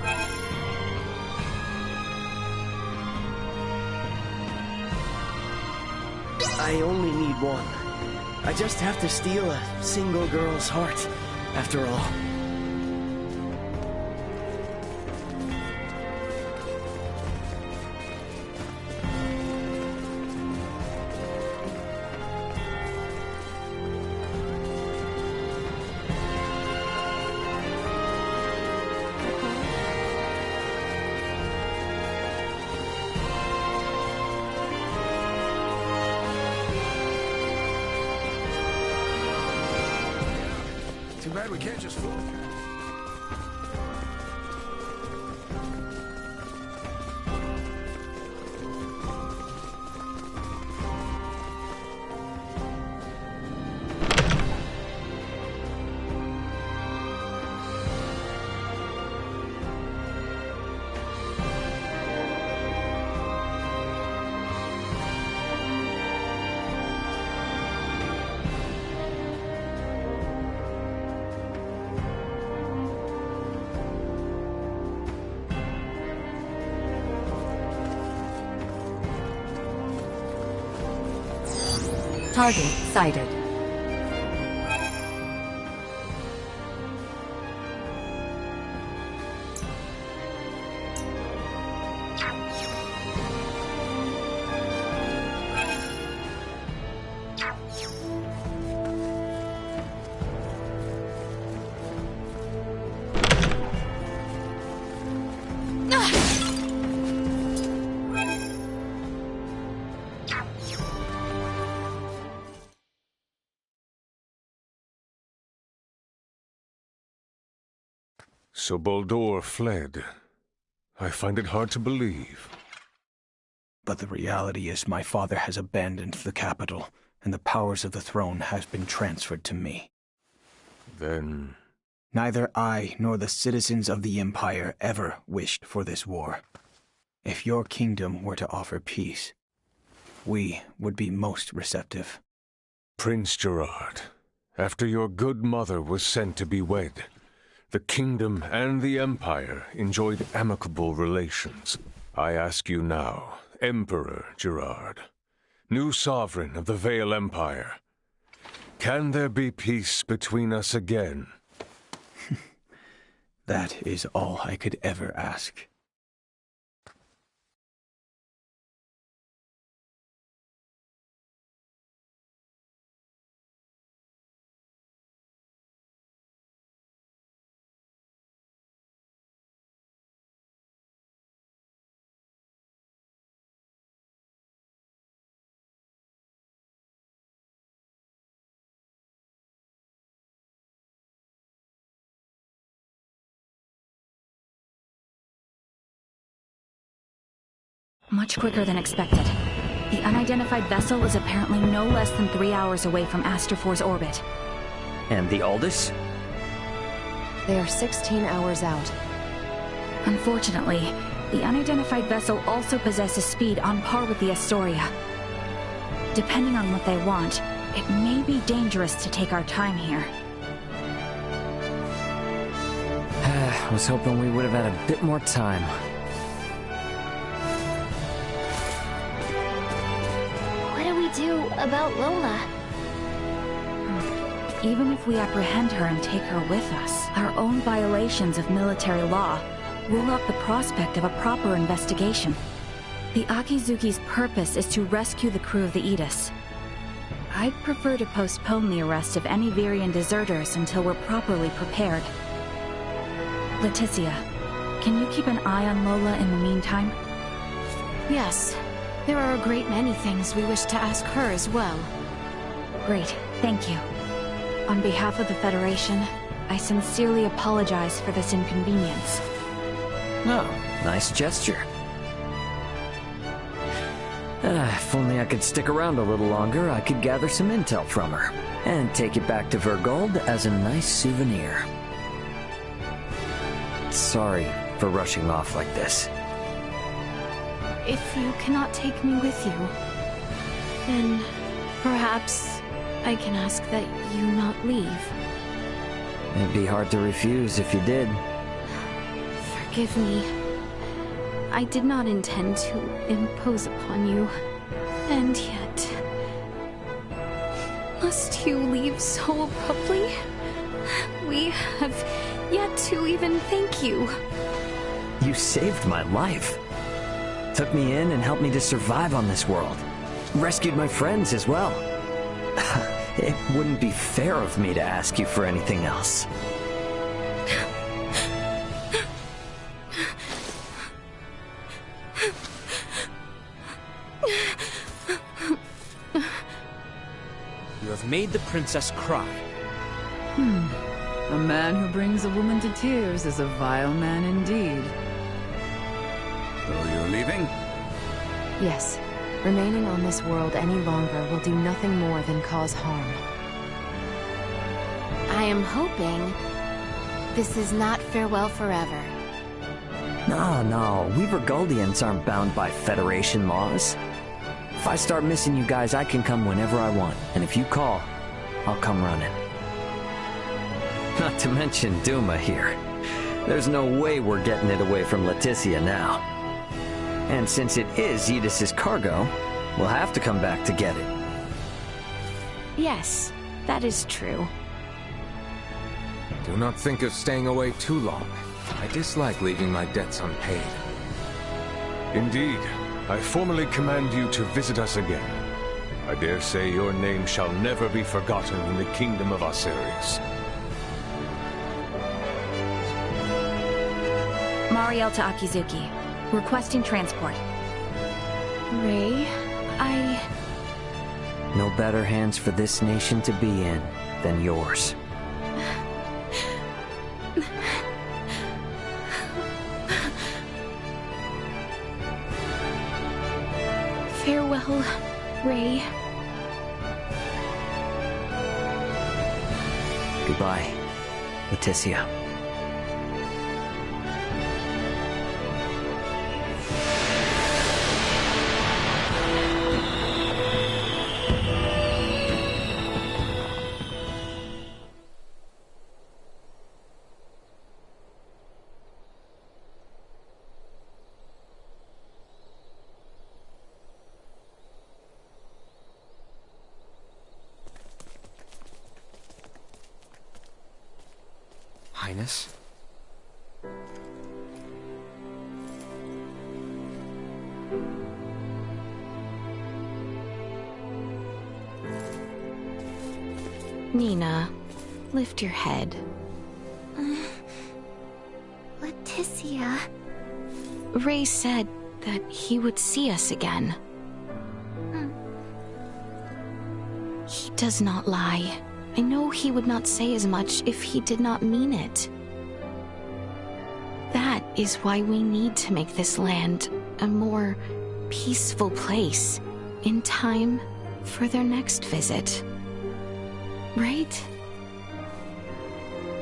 [SPEAKER 17] I only need one. I just have to steal a single girl's heart, after all.
[SPEAKER 8] Too bad we can't just fool.
[SPEAKER 14] Target sighted.
[SPEAKER 18] So Baldur fled. I find it hard to believe.
[SPEAKER 19] But the reality is my father has abandoned the capital, and the powers of the throne has been transferred to me.
[SPEAKER 18] Then...
[SPEAKER 19] Neither I nor the citizens of the Empire ever wished for this war. If your kingdom were to offer peace, we would be most receptive.
[SPEAKER 18] Prince Gerard, after your good mother was sent to be wed, the kingdom and the Empire enjoyed amicable relations. I ask you now, Emperor Gerard, new sovereign of the Vale Empire, can there be peace between us again?
[SPEAKER 19] That is all I could ever ask.
[SPEAKER 2] Much quicker than expected. The unidentified vessel is apparently no less than 3 hours away from Aster 4's orbit.
[SPEAKER 9] And the Aldous?
[SPEAKER 12] They are 16 hours out.
[SPEAKER 2] Unfortunately, the unidentified vessel also possesses speed on par with the Astoria. Depending on what they want, it may be dangerous to take our time here.
[SPEAKER 1] I was hoping we would have had a bit more time.
[SPEAKER 5] What do we do about Lola?
[SPEAKER 2] Even if we apprehend her and take her with us, our own violations of military law rule out the prospect of a proper investigation. The Akizuki's purpose is to rescue the crew of the Aegis. I'd prefer to postpone the arrest of any Virian deserters until we're properly prepared. Leticia, can you keep an eye on Lola in the meantime?
[SPEAKER 4] Yes. There are a great many things we wish to ask her as well.
[SPEAKER 2] Great. Thank you. On behalf of the Federation, I sincerely apologize for this inconvenience.
[SPEAKER 9] Oh, nice gesture. If only I could stick around a little longer, I could gather some intel from her, and take it back to Vergold as a nice souvenir. Sorry for rushing off like this.
[SPEAKER 4] If you cannot take me with you, then perhaps I can ask that you not leave.
[SPEAKER 9] It'd be hard to refuse if you did.
[SPEAKER 4] Forgive me. I did not intend to impose upon you. And yet... Must you leave so abruptly? We have yet to even thank you.
[SPEAKER 9] You saved my life. Took me in and helped me to survive on this world. Rescued my friends as well. It wouldn't be fair of me to ask you for anything else.
[SPEAKER 1] You have made the princess cry.
[SPEAKER 10] A man who brings a woman to tears is a vile man indeed.
[SPEAKER 15] So you're leaving?
[SPEAKER 12] Yes. Remaining on this world any longer will do nothing more than cause harm.
[SPEAKER 5] I am hoping this is not farewell forever.
[SPEAKER 9] No, we Vergoldians aren't bound by Federation laws. If I start missing you guys, I can come whenever I want, and if you call, I'll come running. Not to mention Duma here. There's no way we're getting it away from Leticia now. And since it is Yidis's cargo, we'll have to come back to get it.
[SPEAKER 4] Yes, that is true.
[SPEAKER 7] Do not think of staying away too long. I dislike leaving my debts unpaid.
[SPEAKER 18] Indeed, I formally command you to visit us again. I dare say your name shall never be forgotten in the kingdom of Osirius.
[SPEAKER 2] Mariel to Akizuki. Requesting transport.
[SPEAKER 4] Ray,
[SPEAKER 9] No better hands for this nation to be in than yours.
[SPEAKER 4] Farewell, Ray.
[SPEAKER 9] Goodbye, Leticia.
[SPEAKER 1] Highness?
[SPEAKER 4] Nina, lift your head.
[SPEAKER 5] Leticia...
[SPEAKER 4] Ray said that he would see us again. He does not lie. I know he would not say as much if he did not mean it. That is why we need to make this land a more peaceful place in time for their next visit. Right?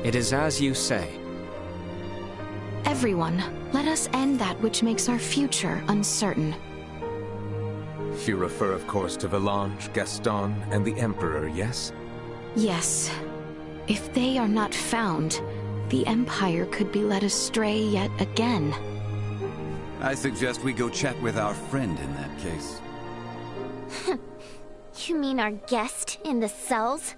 [SPEAKER 1] It is as you say.
[SPEAKER 4] Everyone, let us end that which makes our future uncertain.
[SPEAKER 7] You refer, of course, to Valange, Gaston, and the Emperor, yes?
[SPEAKER 4] Yes. If they are not found, the Empire could be led astray yet again.
[SPEAKER 15] I suggest we go chat with our friend in that case.
[SPEAKER 5] You mean our guest in the cells?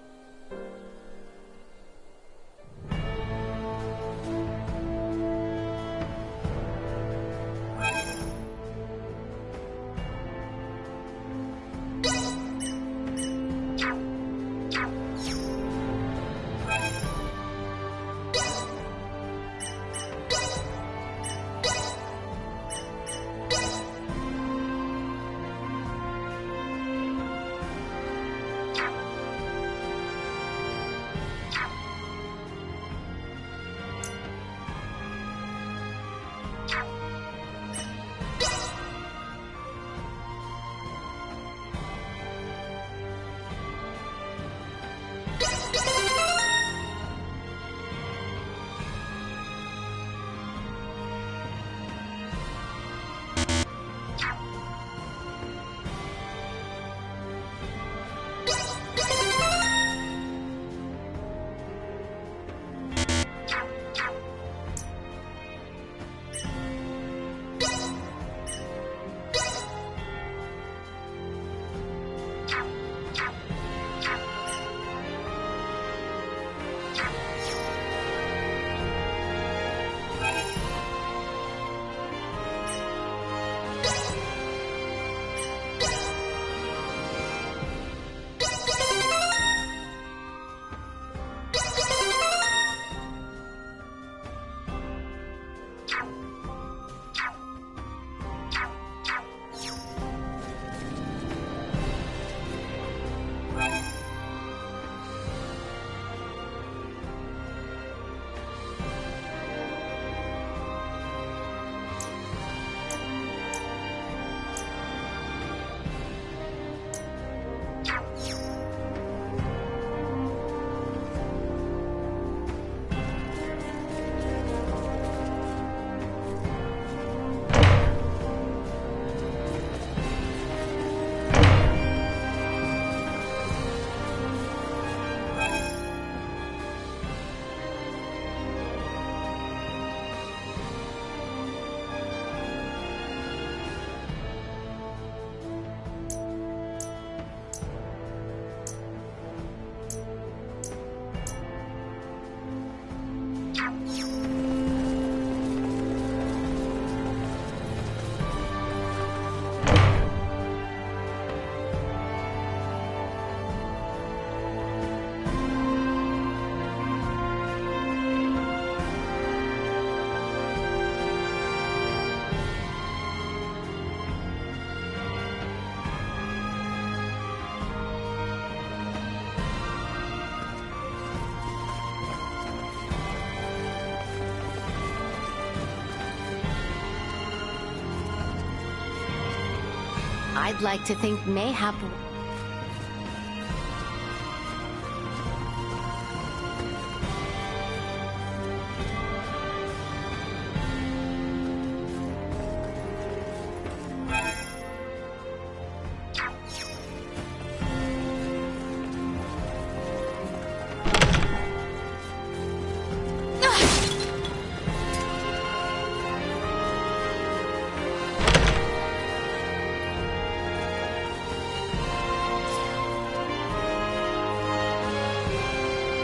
[SPEAKER 4] I'd like to think mayhap...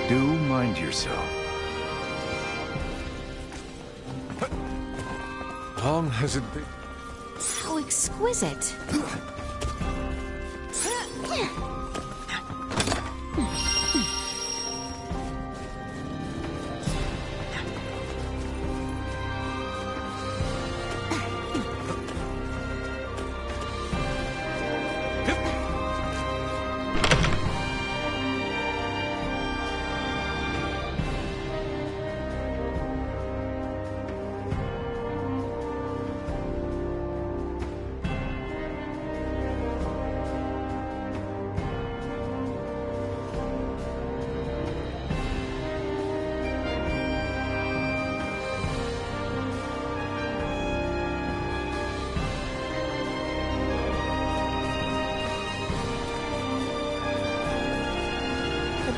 [SPEAKER 3] Do mind yourself.
[SPEAKER 18] How long has it been?
[SPEAKER 4] How exquisite.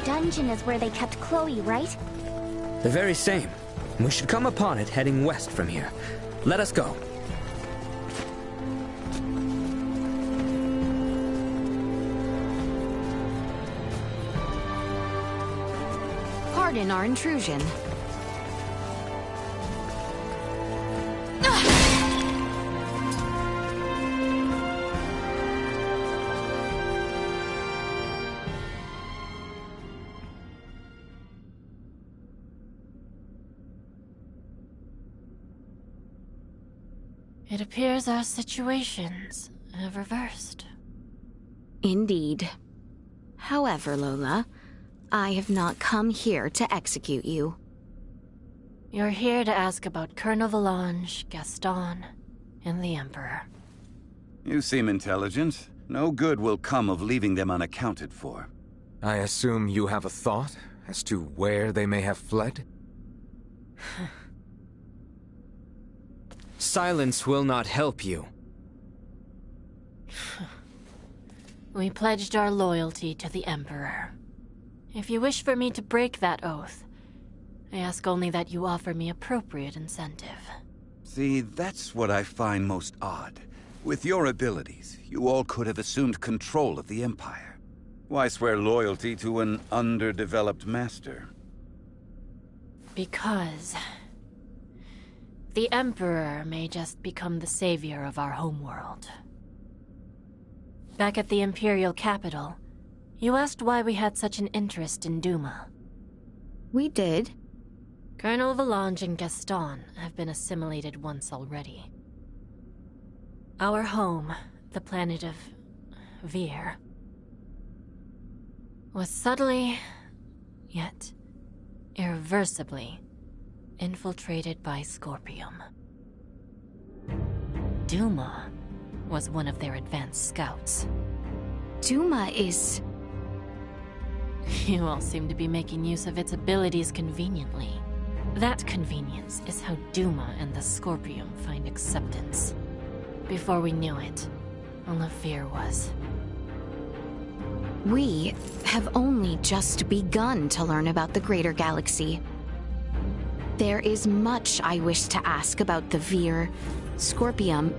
[SPEAKER 5] Dungeon is where they kept Chloe, right?
[SPEAKER 1] The very same. We should come upon it heading west from here. Let us go.
[SPEAKER 4] Pardon our intrusion.
[SPEAKER 13] It appears our situations have reversed.
[SPEAKER 4] Indeed. However, Lola, I have not come here to execute you.
[SPEAKER 13] You're here to ask about Colonel Valange, Gaston, and the Emperor.
[SPEAKER 15] You seem intelligent. No good will come of leaving them unaccounted for.
[SPEAKER 7] I assume you have a thought as to where they may have fled?
[SPEAKER 1] Silence will not help you.
[SPEAKER 13] We pledged our loyalty to the Emperor. If you wish for me to break that oath, I ask only that you offer me appropriate incentive.
[SPEAKER 15] See, that's what I find most odd. With your abilities, you all could have assumed control of the Empire. Why swear loyalty to an underdeveloped master?
[SPEAKER 20] Because the Emperor may just become the savior of our homeworld. Back at the Imperial capital, you asked why we had such an interest in Duma.
[SPEAKER 12] We did.
[SPEAKER 20] Colonel Valange and Gaston have been assimilated once already. Our home, the planet of Vir, was subtly, yet irreversibly, infiltrated by Scorpium. Duma was one of their advanced scouts.
[SPEAKER 12] Duma is...
[SPEAKER 20] You all seem to be making use of its abilities conveniently. That convenience is how Duma and the Scorpium find acceptance. Before we knew it, all of Vir was.
[SPEAKER 12] We have only just begun to learn about the greater galaxy. There is much I wish to ask about the Vir, Scorpium,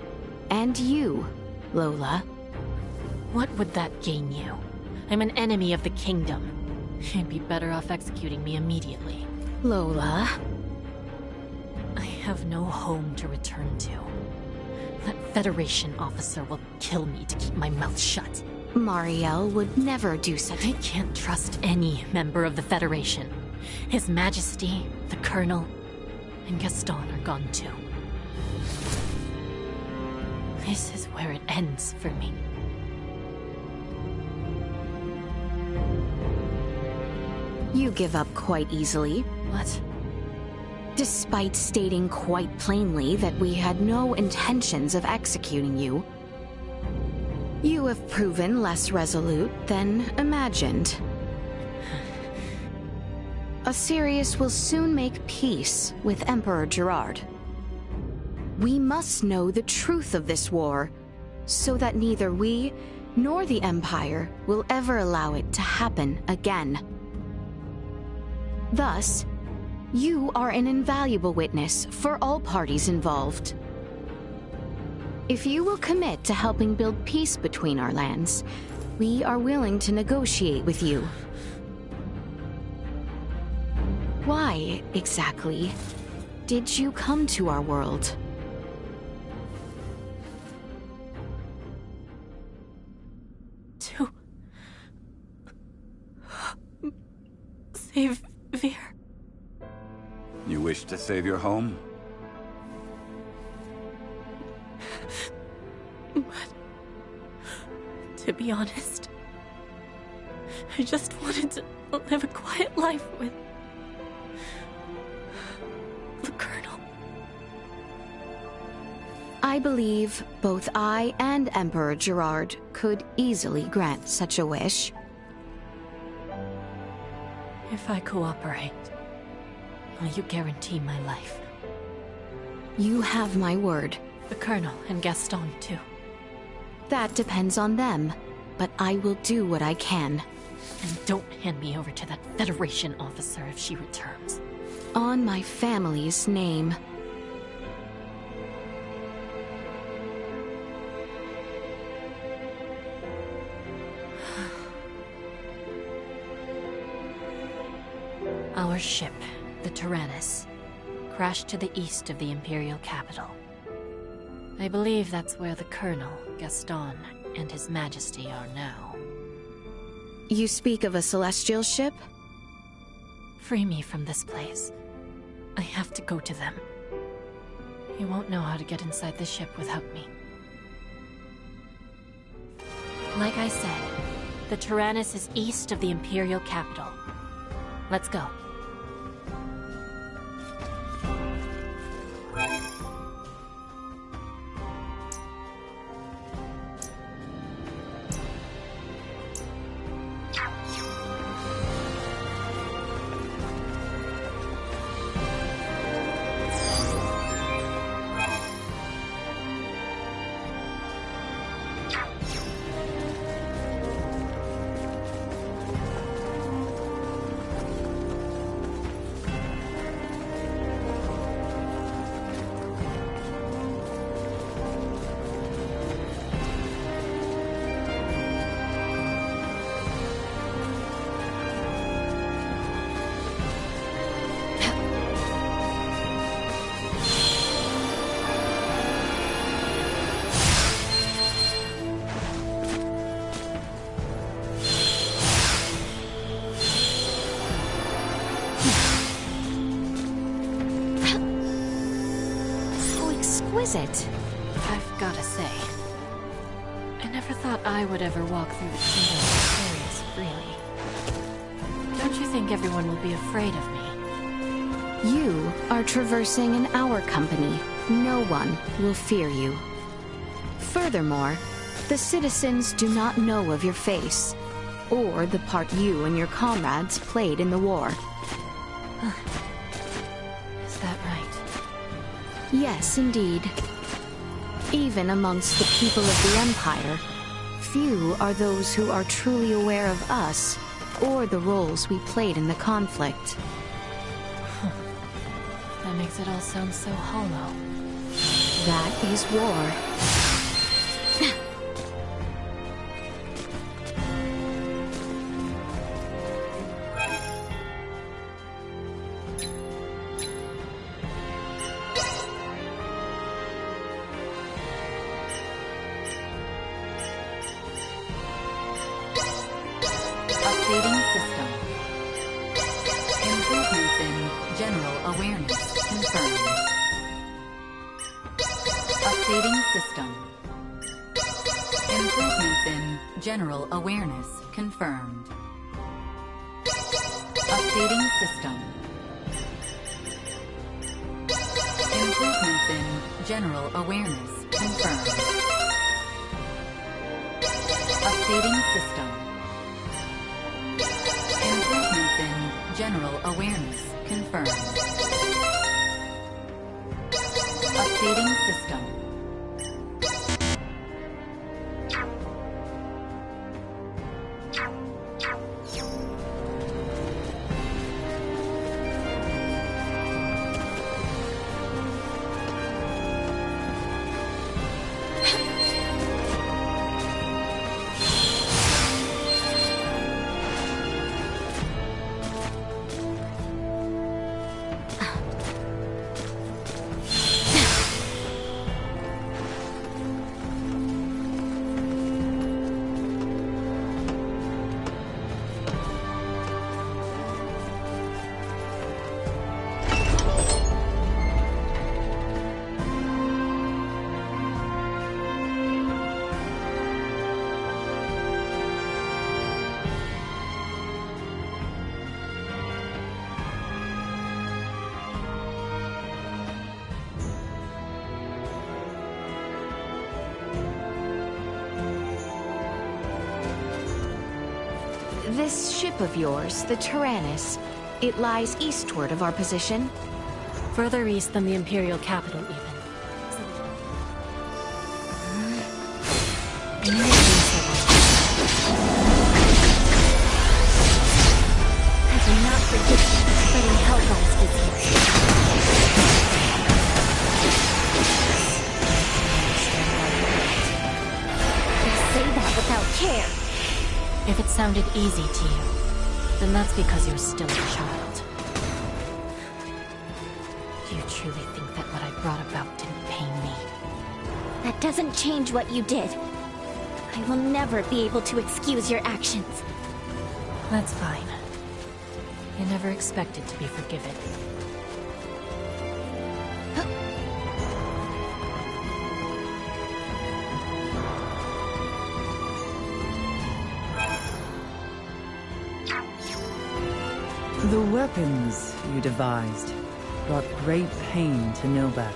[SPEAKER 12] and you, Lola.
[SPEAKER 20] What would that gain you? I'm an enemy of the kingdom. You'd be better off executing me immediately.
[SPEAKER 12] Lola?
[SPEAKER 20] I have no home to return to. That Federation officer will kill me to keep my mouth shut.
[SPEAKER 12] Mariel would never do such...
[SPEAKER 20] I can't trust any member of the Federation. His Majesty, the Colonel, and Gaston are gone too. This is where it ends for me.
[SPEAKER 12] You give up quite easily.
[SPEAKER 20] What?
[SPEAKER 12] Despite stating quite plainly that we had no intentions of executing you, you have proven less resolute than imagined. Asirius will soon make peace with Emperor Gerard. We must know the truth of this war, so that neither we nor the Empire will ever allow it to happen again. Thus, you are an invaluable witness for all parties involved. If you will commit to helping build peace between our lands, we are willing to negotiate with you. Why, exactly, did you come to our world?
[SPEAKER 20] To... save Vir.
[SPEAKER 15] You wish to save your home?
[SPEAKER 20] But... to be honest, I just wanted to live a quiet life with... the Colonel.
[SPEAKER 12] I believe both I and Emperor Gerard could easily grant such a wish.
[SPEAKER 20] If I cooperate, will you guarantee my life?
[SPEAKER 12] You have my word.
[SPEAKER 20] The Colonel and Gaston, too.
[SPEAKER 12] That depends on them, but I will do what I can.
[SPEAKER 20] And don't hand me over to that Federation officer if she returns.
[SPEAKER 12] On my family's name.
[SPEAKER 20] Our ship, the Tyrannus, crashed to the east of the Imperial capital. I believe that's where the Colonel, Gaston, and His Majesty are now.
[SPEAKER 12] You speak of a celestial ship?
[SPEAKER 20] Free me from this place. I have to go to them. You won't know how to get inside the ship without me. Like I said, the Tyrannus is east of the Imperial capital. Let's go.
[SPEAKER 4] is it?
[SPEAKER 20] I've gotta say, I never thought I would ever walk through the kingdom of Aquarius freely. Don't you think everyone will be afraid of me?
[SPEAKER 4] You are traversing in our company. No one will fear you. Furthermore, the citizens do not know of your face, or the part you and your comrades played in the war.
[SPEAKER 20] Is that right?
[SPEAKER 4] Yes, indeed. Even amongst the people of the Empire, few are those who are truly aware of us, or the roles we played in the conflict.
[SPEAKER 20] That makes it all sound so hollow.
[SPEAKER 4] That is war.
[SPEAKER 14] Updating system. Improvements in general awareness confirmed. Updating system. Improvements in general awareness confirmed. Updating system. Improvements in general awareness confirmed. Updating system. Improvements in general awareness confirmed. Updating system.
[SPEAKER 4] This ship of yours, the Tyrannus, it lies eastward of our position.
[SPEAKER 20] Further east than the Imperial capital, even.
[SPEAKER 5] I do not forget spreading Hellgeist is here. They say that without care.
[SPEAKER 20] If it sounded easy to you, then that's because you're still a child. Do you truly think that what I brought about didn't pain me?
[SPEAKER 5] That doesn't change what you did. I will never be able to excuse your actions.
[SPEAKER 20] That's fine. You never expected to be forgiven.
[SPEAKER 10] The weapons you devised brought great pain to Nilbek.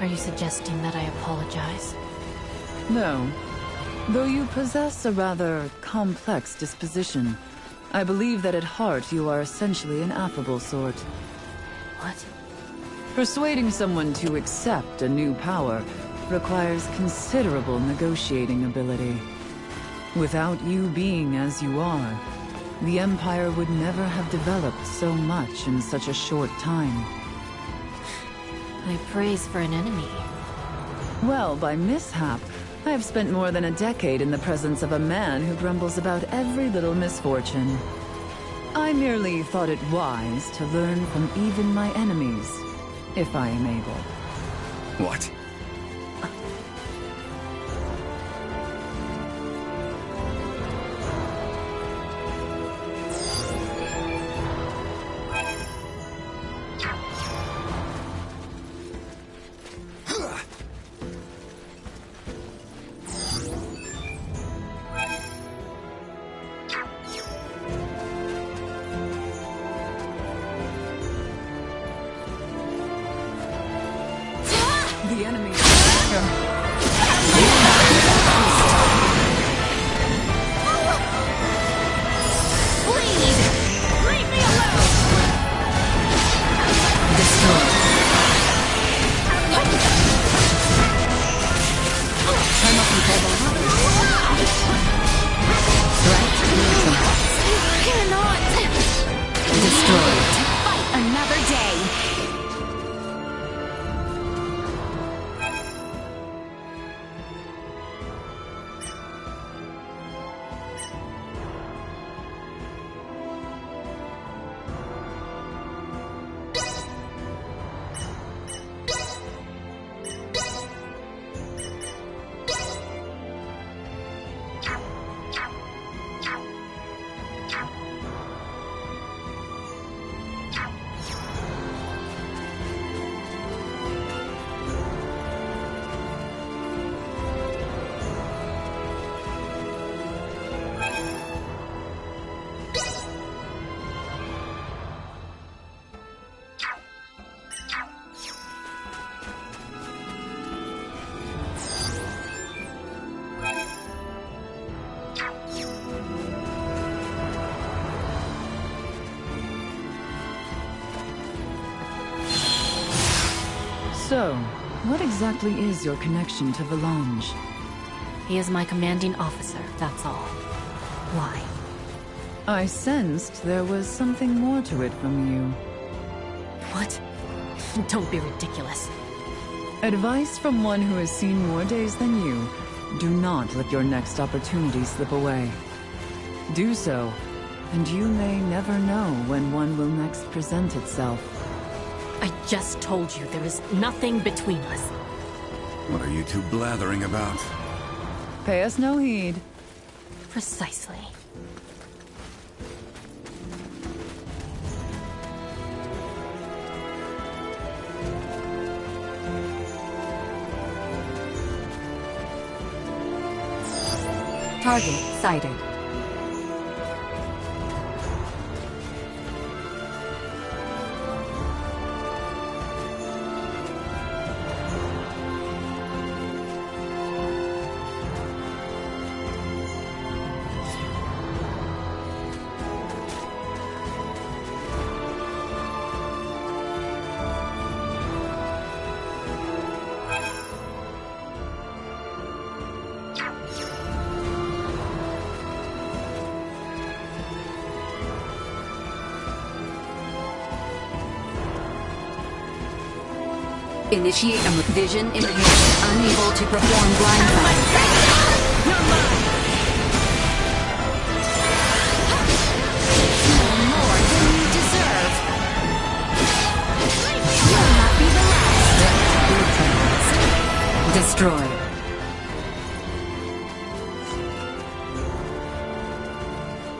[SPEAKER 20] Are you suggesting that I apologize?
[SPEAKER 10] No. Though you possess a rather complex disposition, I believe that at heart you are essentially an affable sort.
[SPEAKER 20] What?
[SPEAKER 10] Persuading someone to accept a new power requires considerable negotiating ability. Without you being as you are, the Empire would never have developed so much in such a short time.
[SPEAKER 20] High praise for an enemy.
[SPEAKER 10] Well, by mishap, I have spent more than a decade in the presence of a man who grumbles about every little misfortune. I merely thought it wise to learn from even my enemies, if I am able.
[SPEAKER 3] What?
[SPEAKER 10] The enemy is
[SPEAKER 13] Bleed! Leave me alone!
[SPEAKER 10] destroyed. Turn up and threat neutralized.
[SPEAKER 13] I cannot!
[SPEAKER 10] Destroyed.
[SPEAKER 13] Fight another day!
[SPEAKER 10] So, what exactly is your connection to Valange?
[SPEAKER 14] He is my commanding officer, that's all. Why?
[SPEAKER 10] I sensed there was something more to it from you.
[SPEAKER 14] What? Don't be ridiculous.
[SPEAKER 10] Advice from one who has seen more days than you. Do not let your next opportunity slip away. Do so, and you may never know when one will next present itself.
[SPEAKER 14] I just told you there is nothing between us.
[SPEAKER 15] What are you two blathering about?
[SPEAKER 10] Pay us no heed.
[SPEAKER 14] Precisely.
[SPEAKER 12] Target sighted.
[SPEAKER 21] Initiate a vision impaired, unable to perform blindsight.
[SPEAKER 13] More than you deserve. You'll not be the last.
[SPEAKER 21] Destroyed.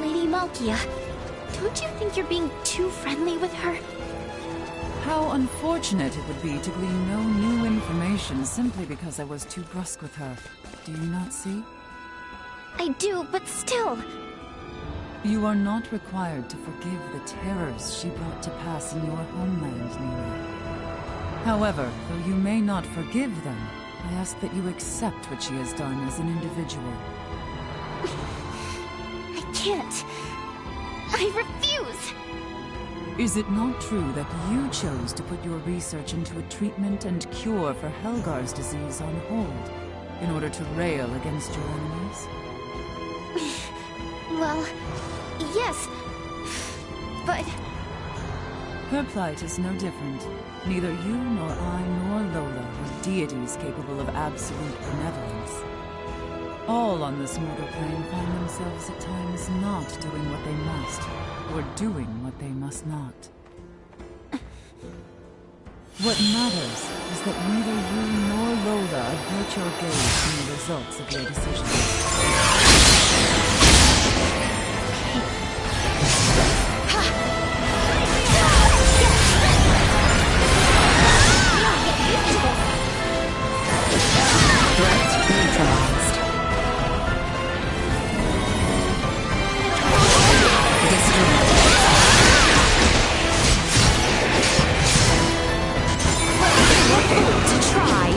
[SPEAKER 5] Lady Malkia, don't you think you're being too friendly with her?
[SPEAKER 10] How unfortunate it would be to glean no new information simply because I was too brusque with her. Do you not see?
[SPEAKER 5] I do, but still.
[SPEAKER 10] You are not required to forgive the terrors she brought to pass in your homeland, Nina. However, though you may not forgive them, I ask that you accept what she has done as an individual.
[SPEAKER 5] I can't. I refuse!
[SPEAKER 10] Is it not true that you chose to put your research into a treatment and cure for Helgar's disease on hold, in order to rail against your enemies?
[SPEAKER 5] Well, yes, but...
[SPEAKER 10] Her plight is no different. Neither you nor I nor Lola are deities capable of absolute benevolence. All on this mortal plane find themselves at times not doing what they must, or doing what they must not. What matters is that neither you nor Lola avert your gaze from the results of your decisions.
[SPEAKER 21] Threat neutralized. Destroyed.
[SPEAKER 13] To try.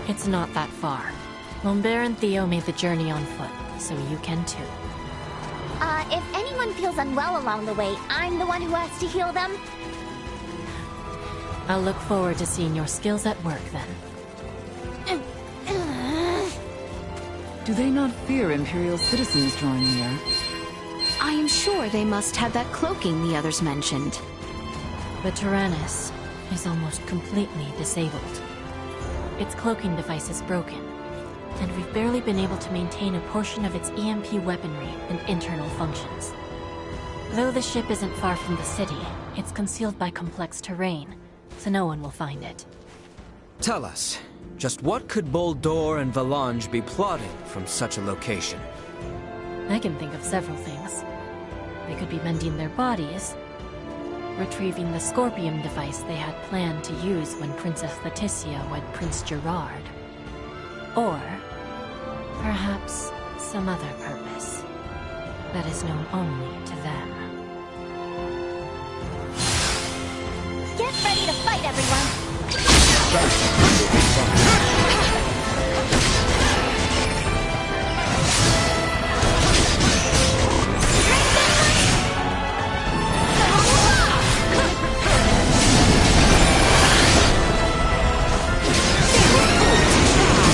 [SPEAKER 20] It's not that far. Lambert and Theo made the journey on foot, so you can too.
[SPEAKER 5] If anyone feels unwell along the way, I'm the one who has to heal them?
[SPEAKER 20] I'll look forward to seeing your skills at work then.
[SPEAKER 10] Do they not fear Imperial citizens drawing near?
[SPEAKER 4] I am sure they must have that cloaking the others mentioned.
[SPEAKER 20] The Tyrannus is almost completely disabled. Its cloaking device is broken, and we've barely been able to maintain a portion of its EMP weaponry and internal functions. Though the ship isn't far from the city, it's concealed by complex terrain, so no one will find it.
[SPEAKER 1] Tell us, just what could Boldore and Valange be plotting from such a location?
[SPEAKER 20] I can think of several things. They could be mending their bodies, retrieving the Scorpium device they had planned to use when Princess Leticia wed Prince Gerard. Or perhaps some other purpose that is known only to them.
[SPEAKER 5] Get ready to fight, everyone!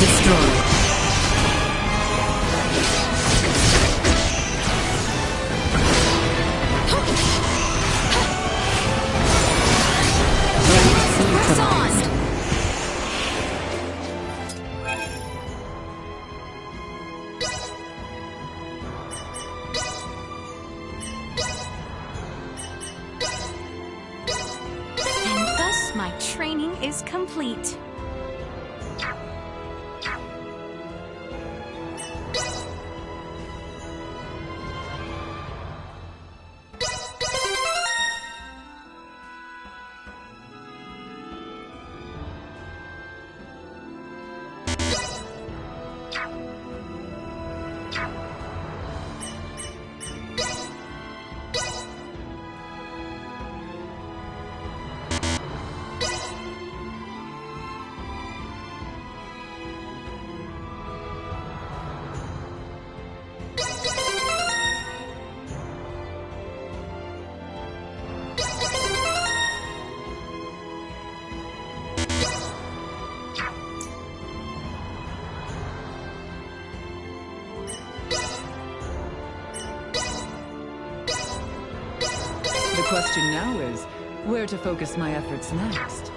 [SPEAKER 21] Destroyed.
[SPEAKER 2] And thus my training is complete.
[SPEAKER 10] The question now is, where to focus my efforts next?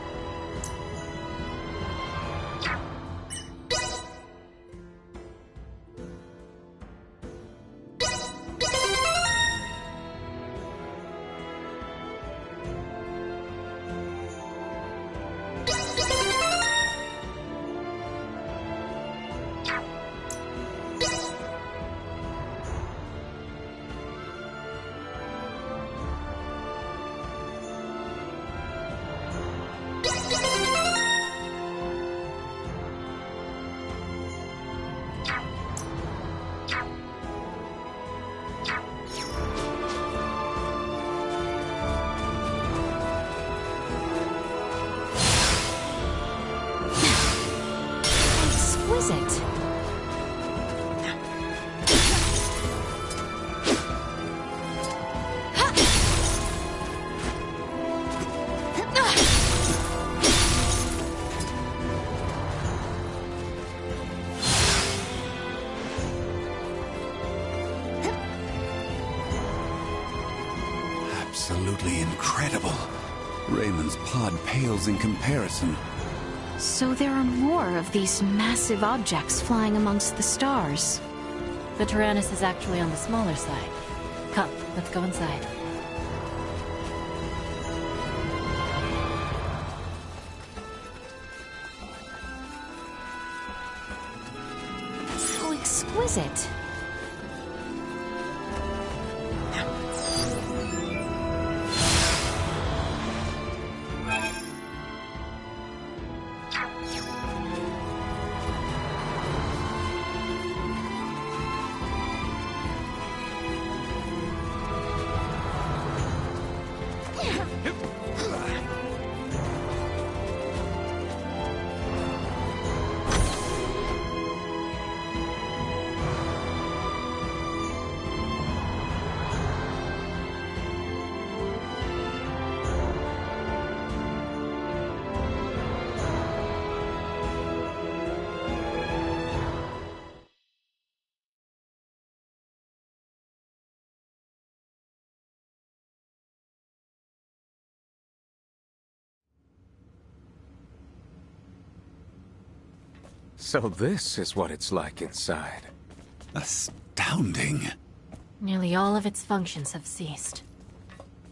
[SPEAKER 2] Exquisite.
[SPEAKER 15] Absolutely incredible. Raymond's pod pales in comparison.
[SPEAKER 4] So there are more of these massive objects flying amongst the stars.
[SPEAKER 20] The Tyrannus is actually on the smaller side. Come, let's go inside.
[SPEAKER 4] So exquisite.
[SPEAKER 18] So this is what it's like inside.
[SPEAKER 15] Astounding.
[SPEAKER 20] Nearly all of its functions have ceased.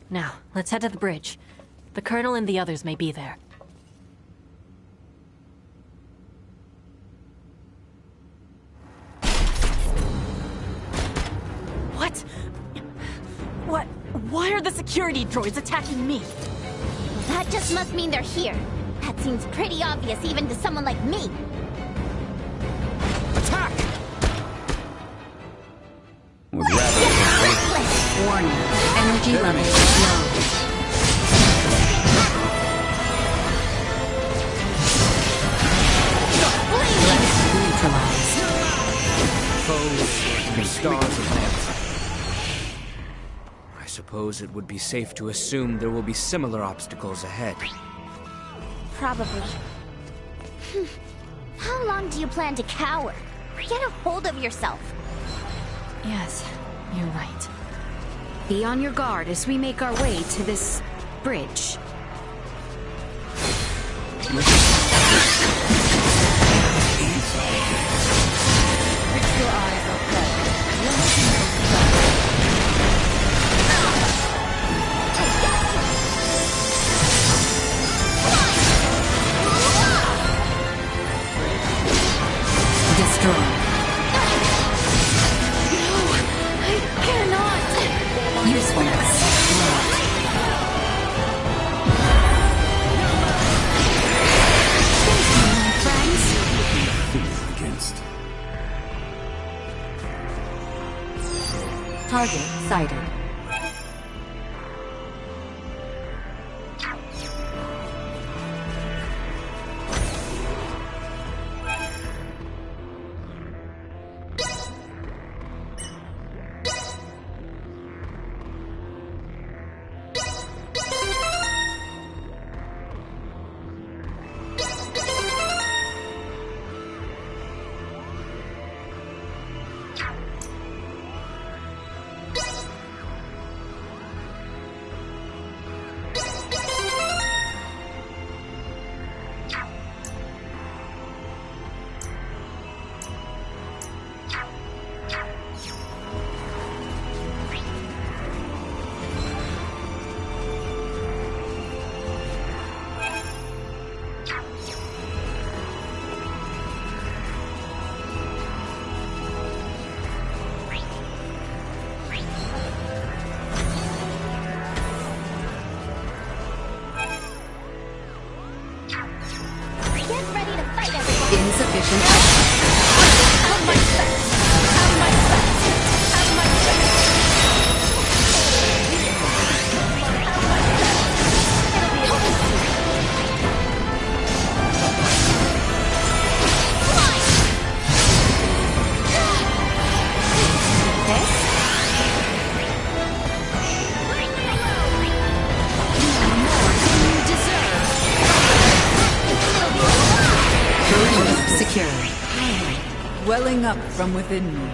[SPEAKER 20] Now, let's head to the bridge. The Colonel and the others may be there.
[SPEAKER 13] What? Why are the security droids attacking me?
[SPEAKER 5] That just must mean they're here. That seems pretty obvious even to someone like me.
[SPEAKER 1] Attack!
[SPEAKER 15] Would rather
[SPEAKER 21] Warning. Energy levels low. Neutralized.
[SPEAKER 1] Foes, the stars of Nancy. I suppose it would be safe to assume there will be similar obstacles ahead.
[SPEAKER 5] Probably. How long do you plan to cower? Get a hold of yourself.
[SPEAKER 20] Yes, you're right.
[SPEAKER 12] Be on your guard as we make our way to this bridge.
[SPEAKER 13] Fix your eyes up there.
[SPEAKER 21] Destroy.
[SPEAKER 13] No, I cannot.
[SPEAKER 21] Usefulness low.
[SPEAKER 15] against.
[SPEAKER 21] Target sighted. Insufficient.
[SPEAKER 13] Have my sex. Have my sex. Have my
[SPEAKER 10] Secure. Welling up from within me.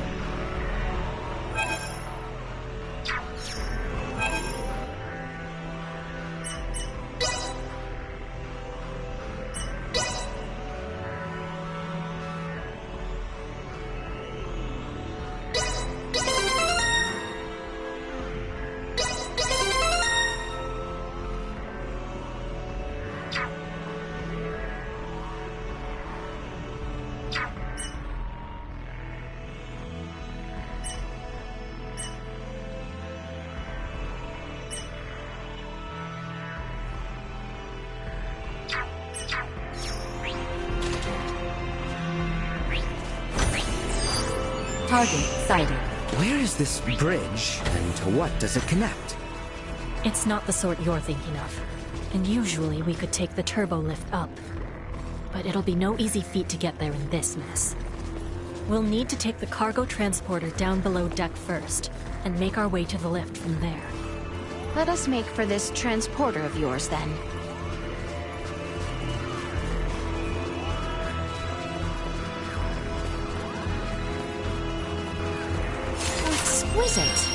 [SPEAKER 21] Target sighted.
[SPEAKER 1] Where is this bridge, and to what does it connect?
[SPEAKER 20] It's not the sort you're thinking of. And usually we could take the turbo lift up. But it'll be no easy feat to get there in this mess. We'll need to take the cargo transporter down below deck first, and make our way to the lift from there.
[SPEAKER 12] Let us make for this transporter of yours, then. How exquisite!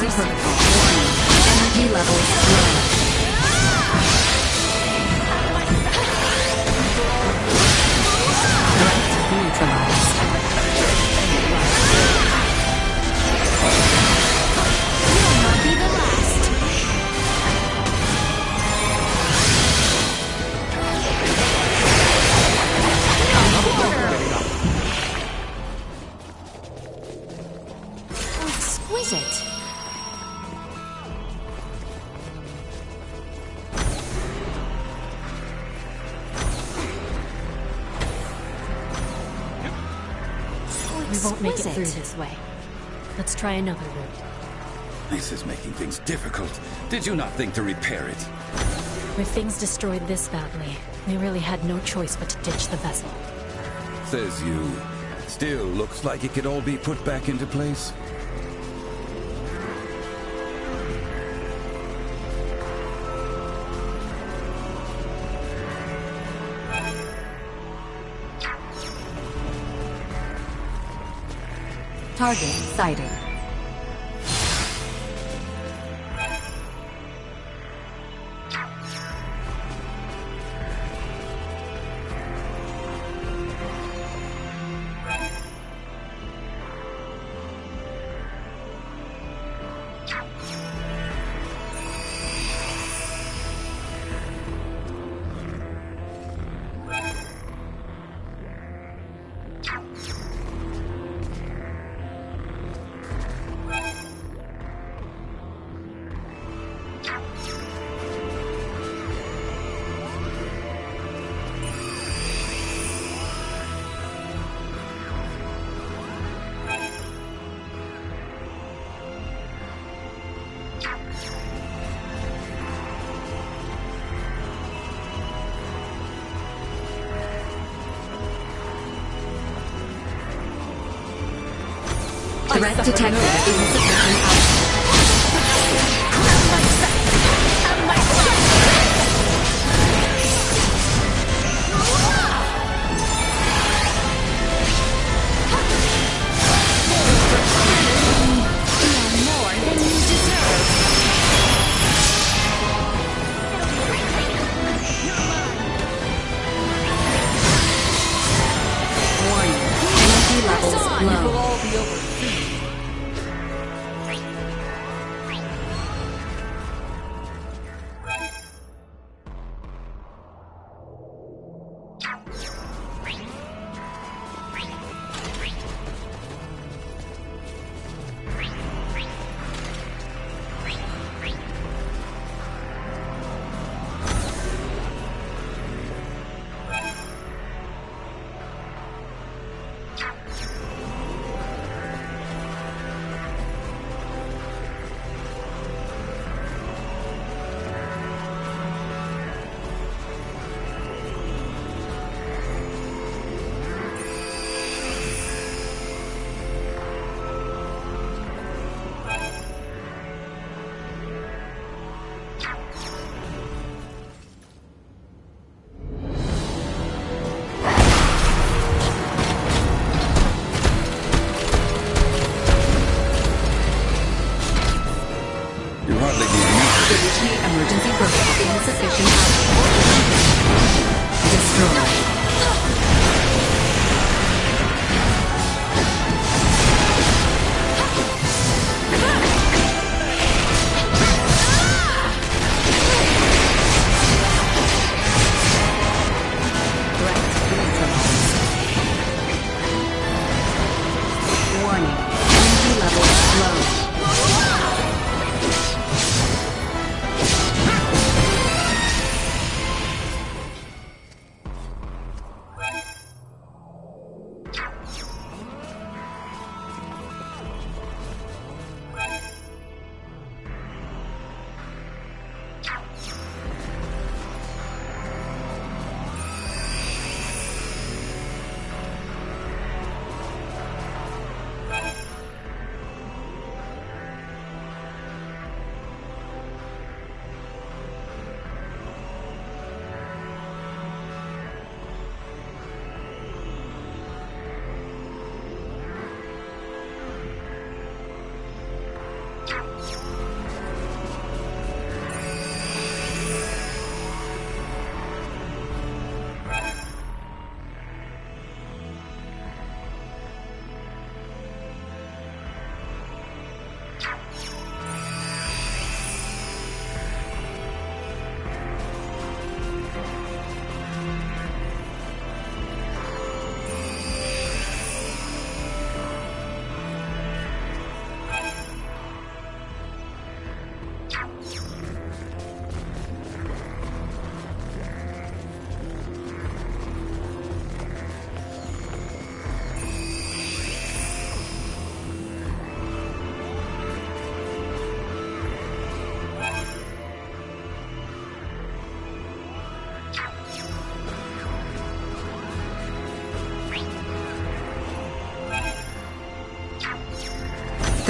[SPEAKER 21] Emergency protocol. Warning. Energy levels low. Threat neutralized.
[SPEAKER 13] You'll not be the last.
[SPEAKER 20] Exquisite. We won't make it through this way. Let's try another route.
[SPEAKER 15] This is making things difficult. Did you not think to repair it?
[SPEAKER 20] With things destroyed this badly, we really had no choice but to ditch the vessel.
[SPEAKER 15] Says you. Still looks like it could all be put back into place.
[SPEAKER 21] Target sighted. Threat detected. Insufficient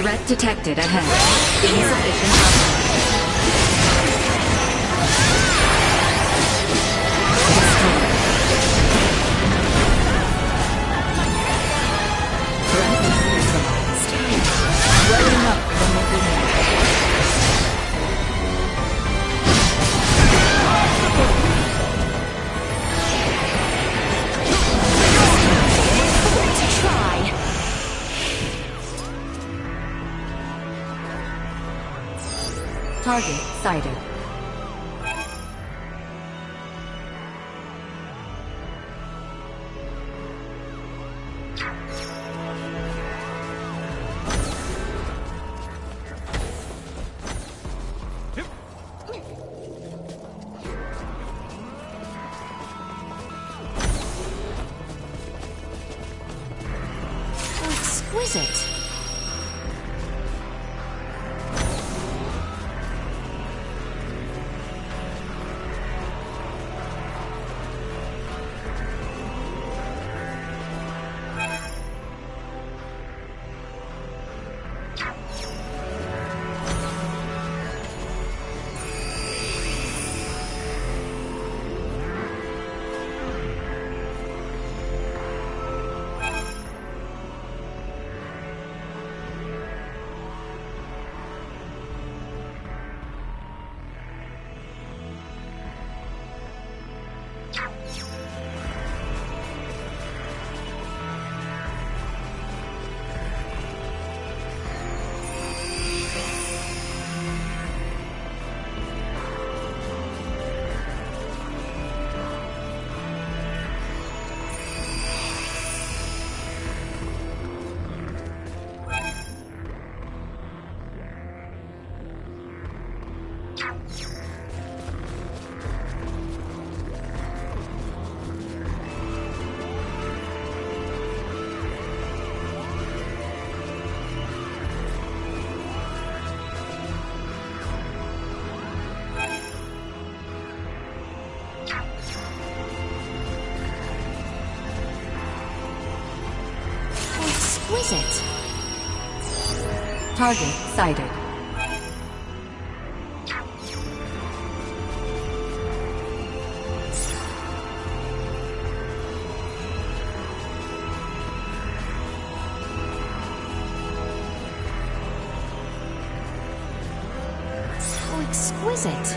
[SPEAKER 21] Threat detected ahead. Insufficient upgrade. Loading up from within. Target sighted.
[SPEAKER 4] Exquisite. Exquisite.
[SPEAKER 21] Target sighted.
[SPEAKER 4] So exquisite.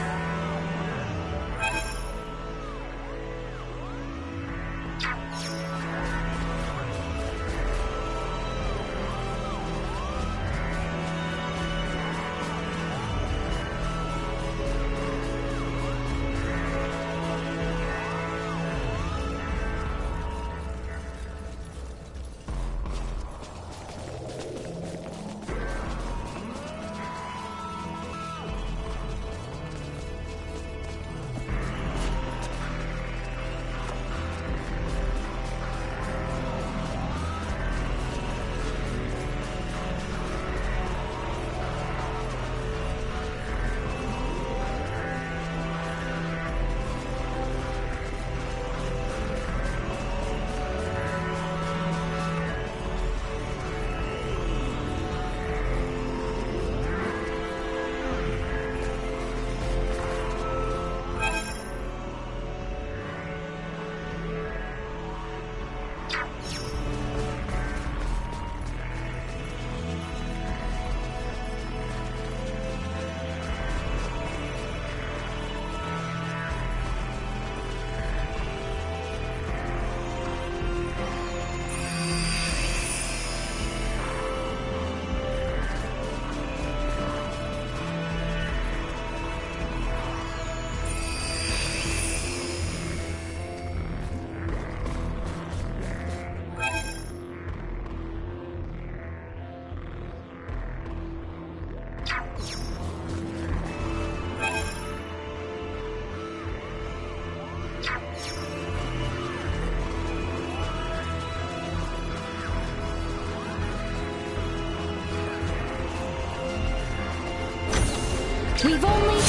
[SPEAKER 4] We've only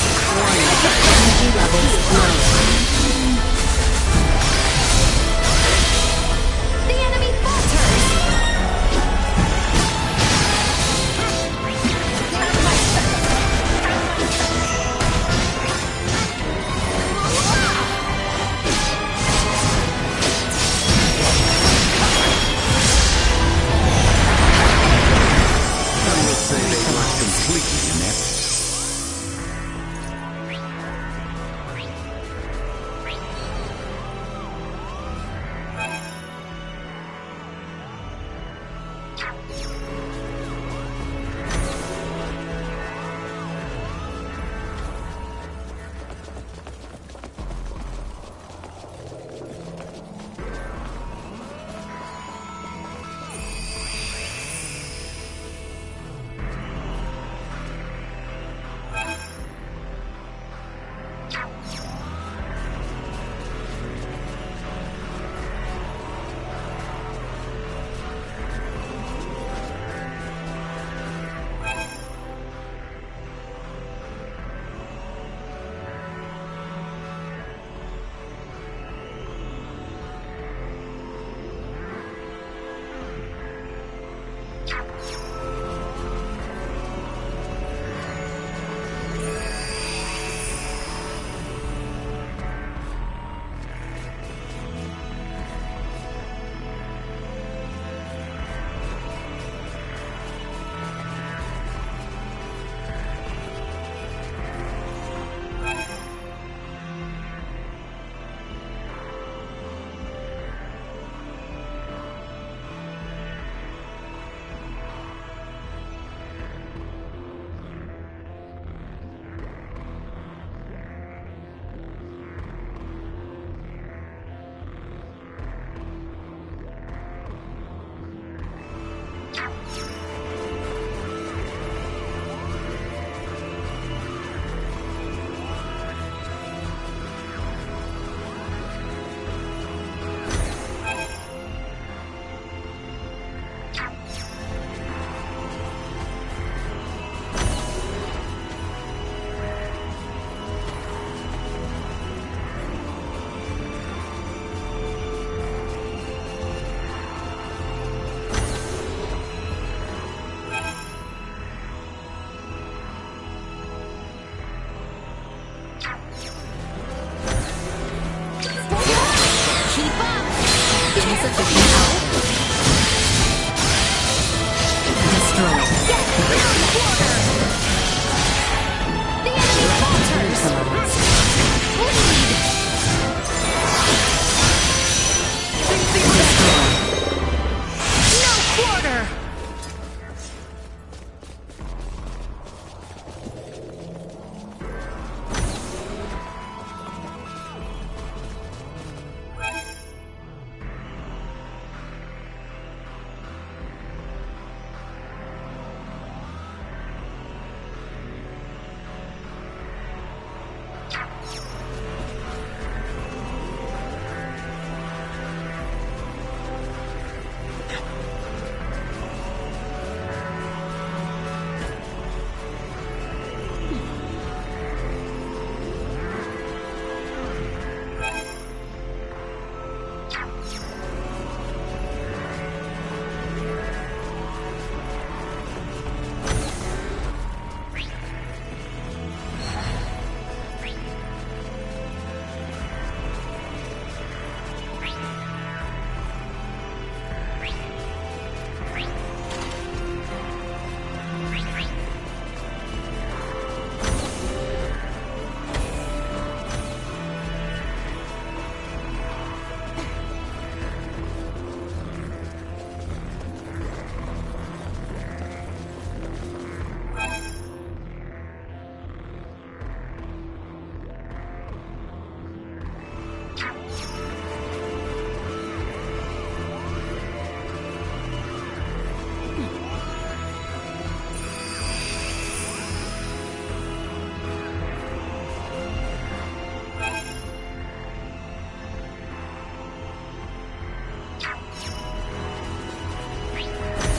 [SPEAKER 4] energy levels low. The enemy falters.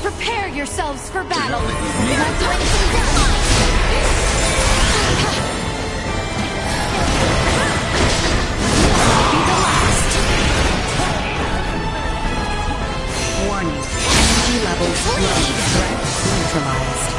[SPEAKER 13] Prepare yourselves for battle!
[SPEAKER 21] Warning. Energy levels low. Threat neutralized.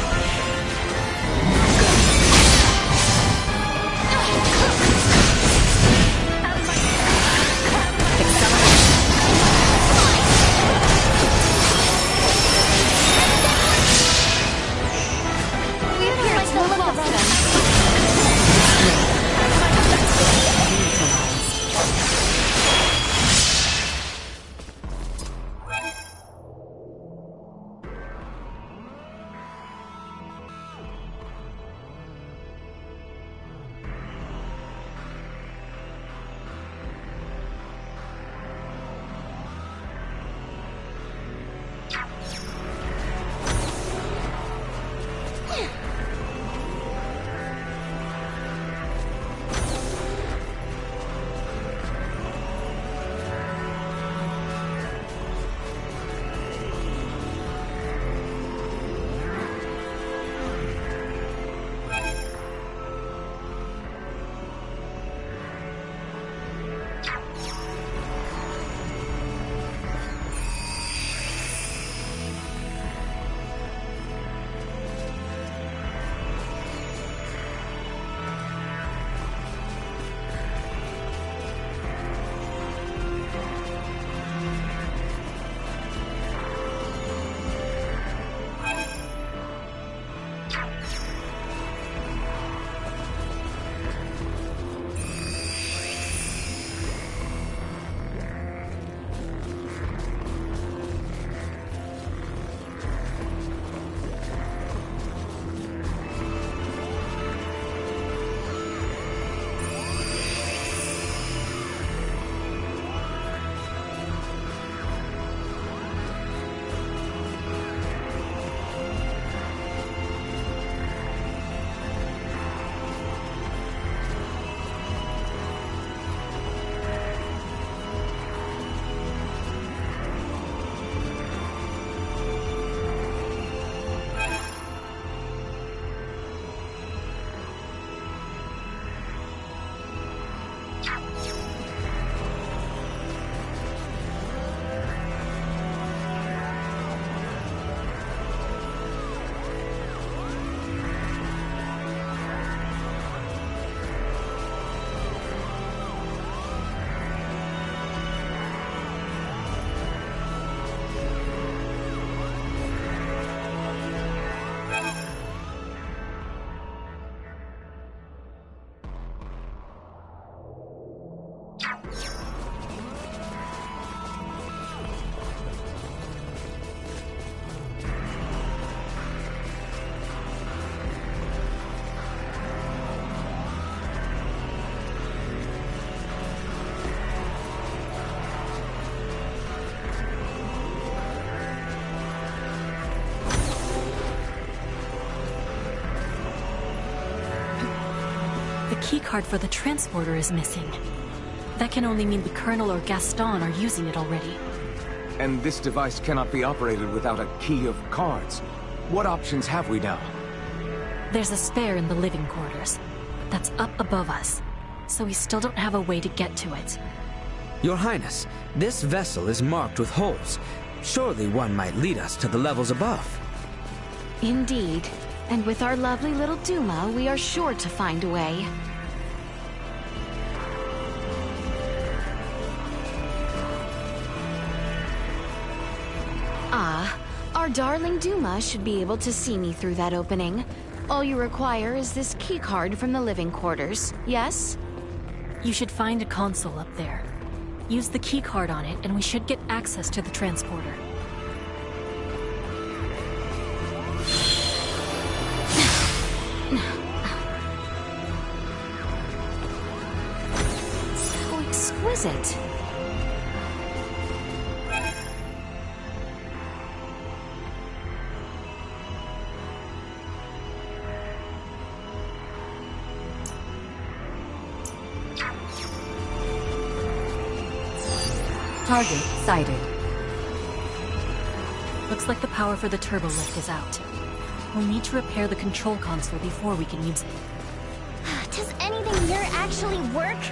[SPEAKER 14] Keycard for the transporter is missing. That can only mean the Colonel or Gaston are using it already.
[SPEAKER 6] And this device cannot be operated without a key of cards. What options have we now?
[SPEAKER 14] There's a spare in the living quarters, but that's up above us, so we still don't have a way to get to it.
[SPEAKER 1] Your Highness, this vessel is marked with holes. Surely one might lead us to the levels above.
[SPEAKER 4] Indeed. And with our lovely little Duma, we are sure to find a way. Ah, our darling Duma should be able to see me through that opening. All you require is this keycard from the living quarters, yes?
[SPEAKER 2] You should find a console up there. Use the keycard on it, and we should get access to the transporter.
[SPEAKER 4] So exquisite.
[SPEAKER 14] Target sighted.
[SPEAKER 2] Looks like the power for the turbo lift is out. We'll need to repair the control console before we can use it.
[SPEAKER 5] Does anything here actually work?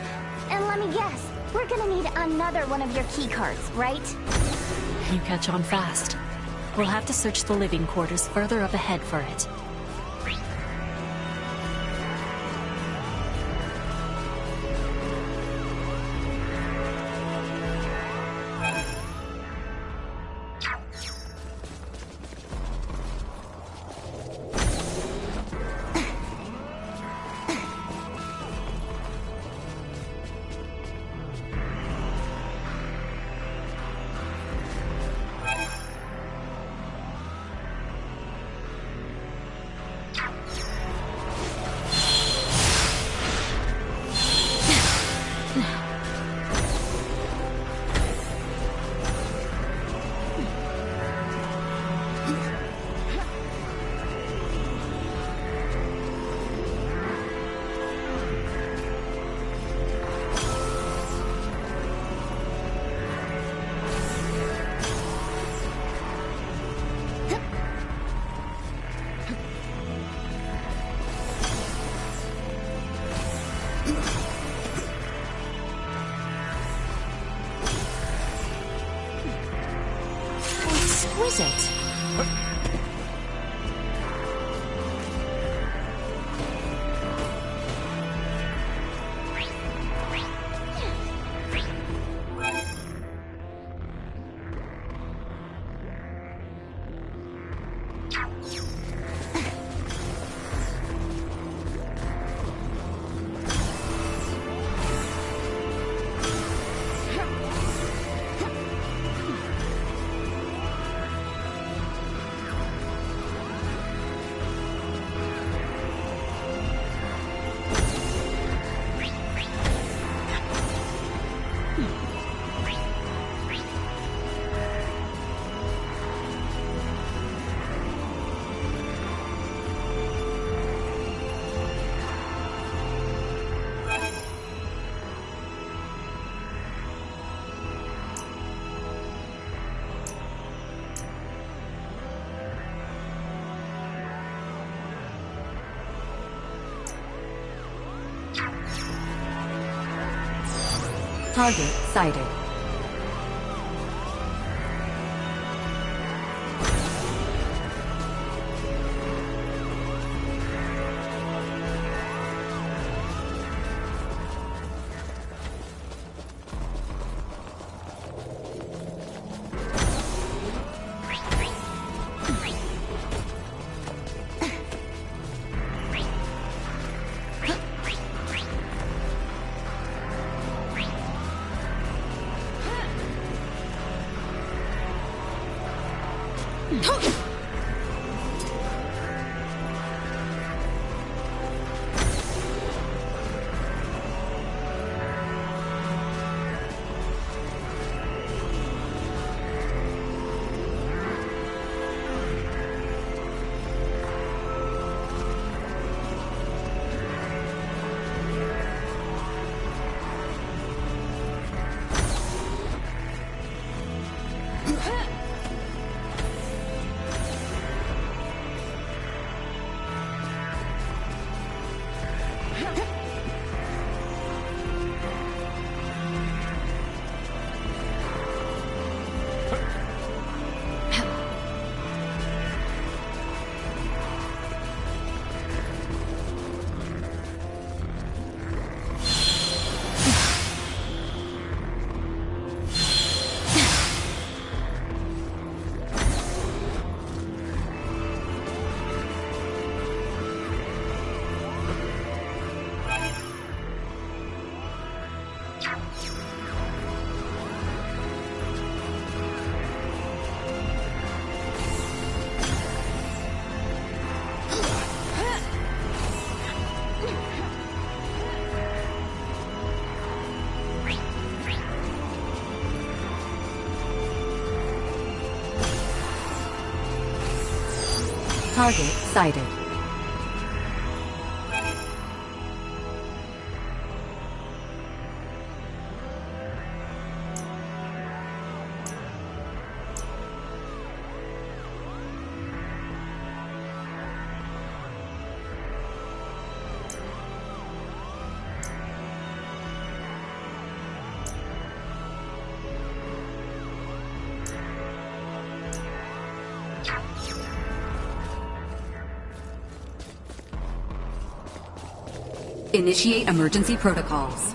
[SPEAKER 5] And let me guess, we're gonna need another one of your keycards, right?
[SPEAKER 2] You catch on fast. We'll have to search the living quarters further up ahead for it.
[SPEAKER 4] Exquisite.
[SPEAKER 14] Target sighted.
[SPEAKER 21] Target sighted. Initiate emergency protocols.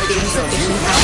[SPEAKER 21] Insufficient power.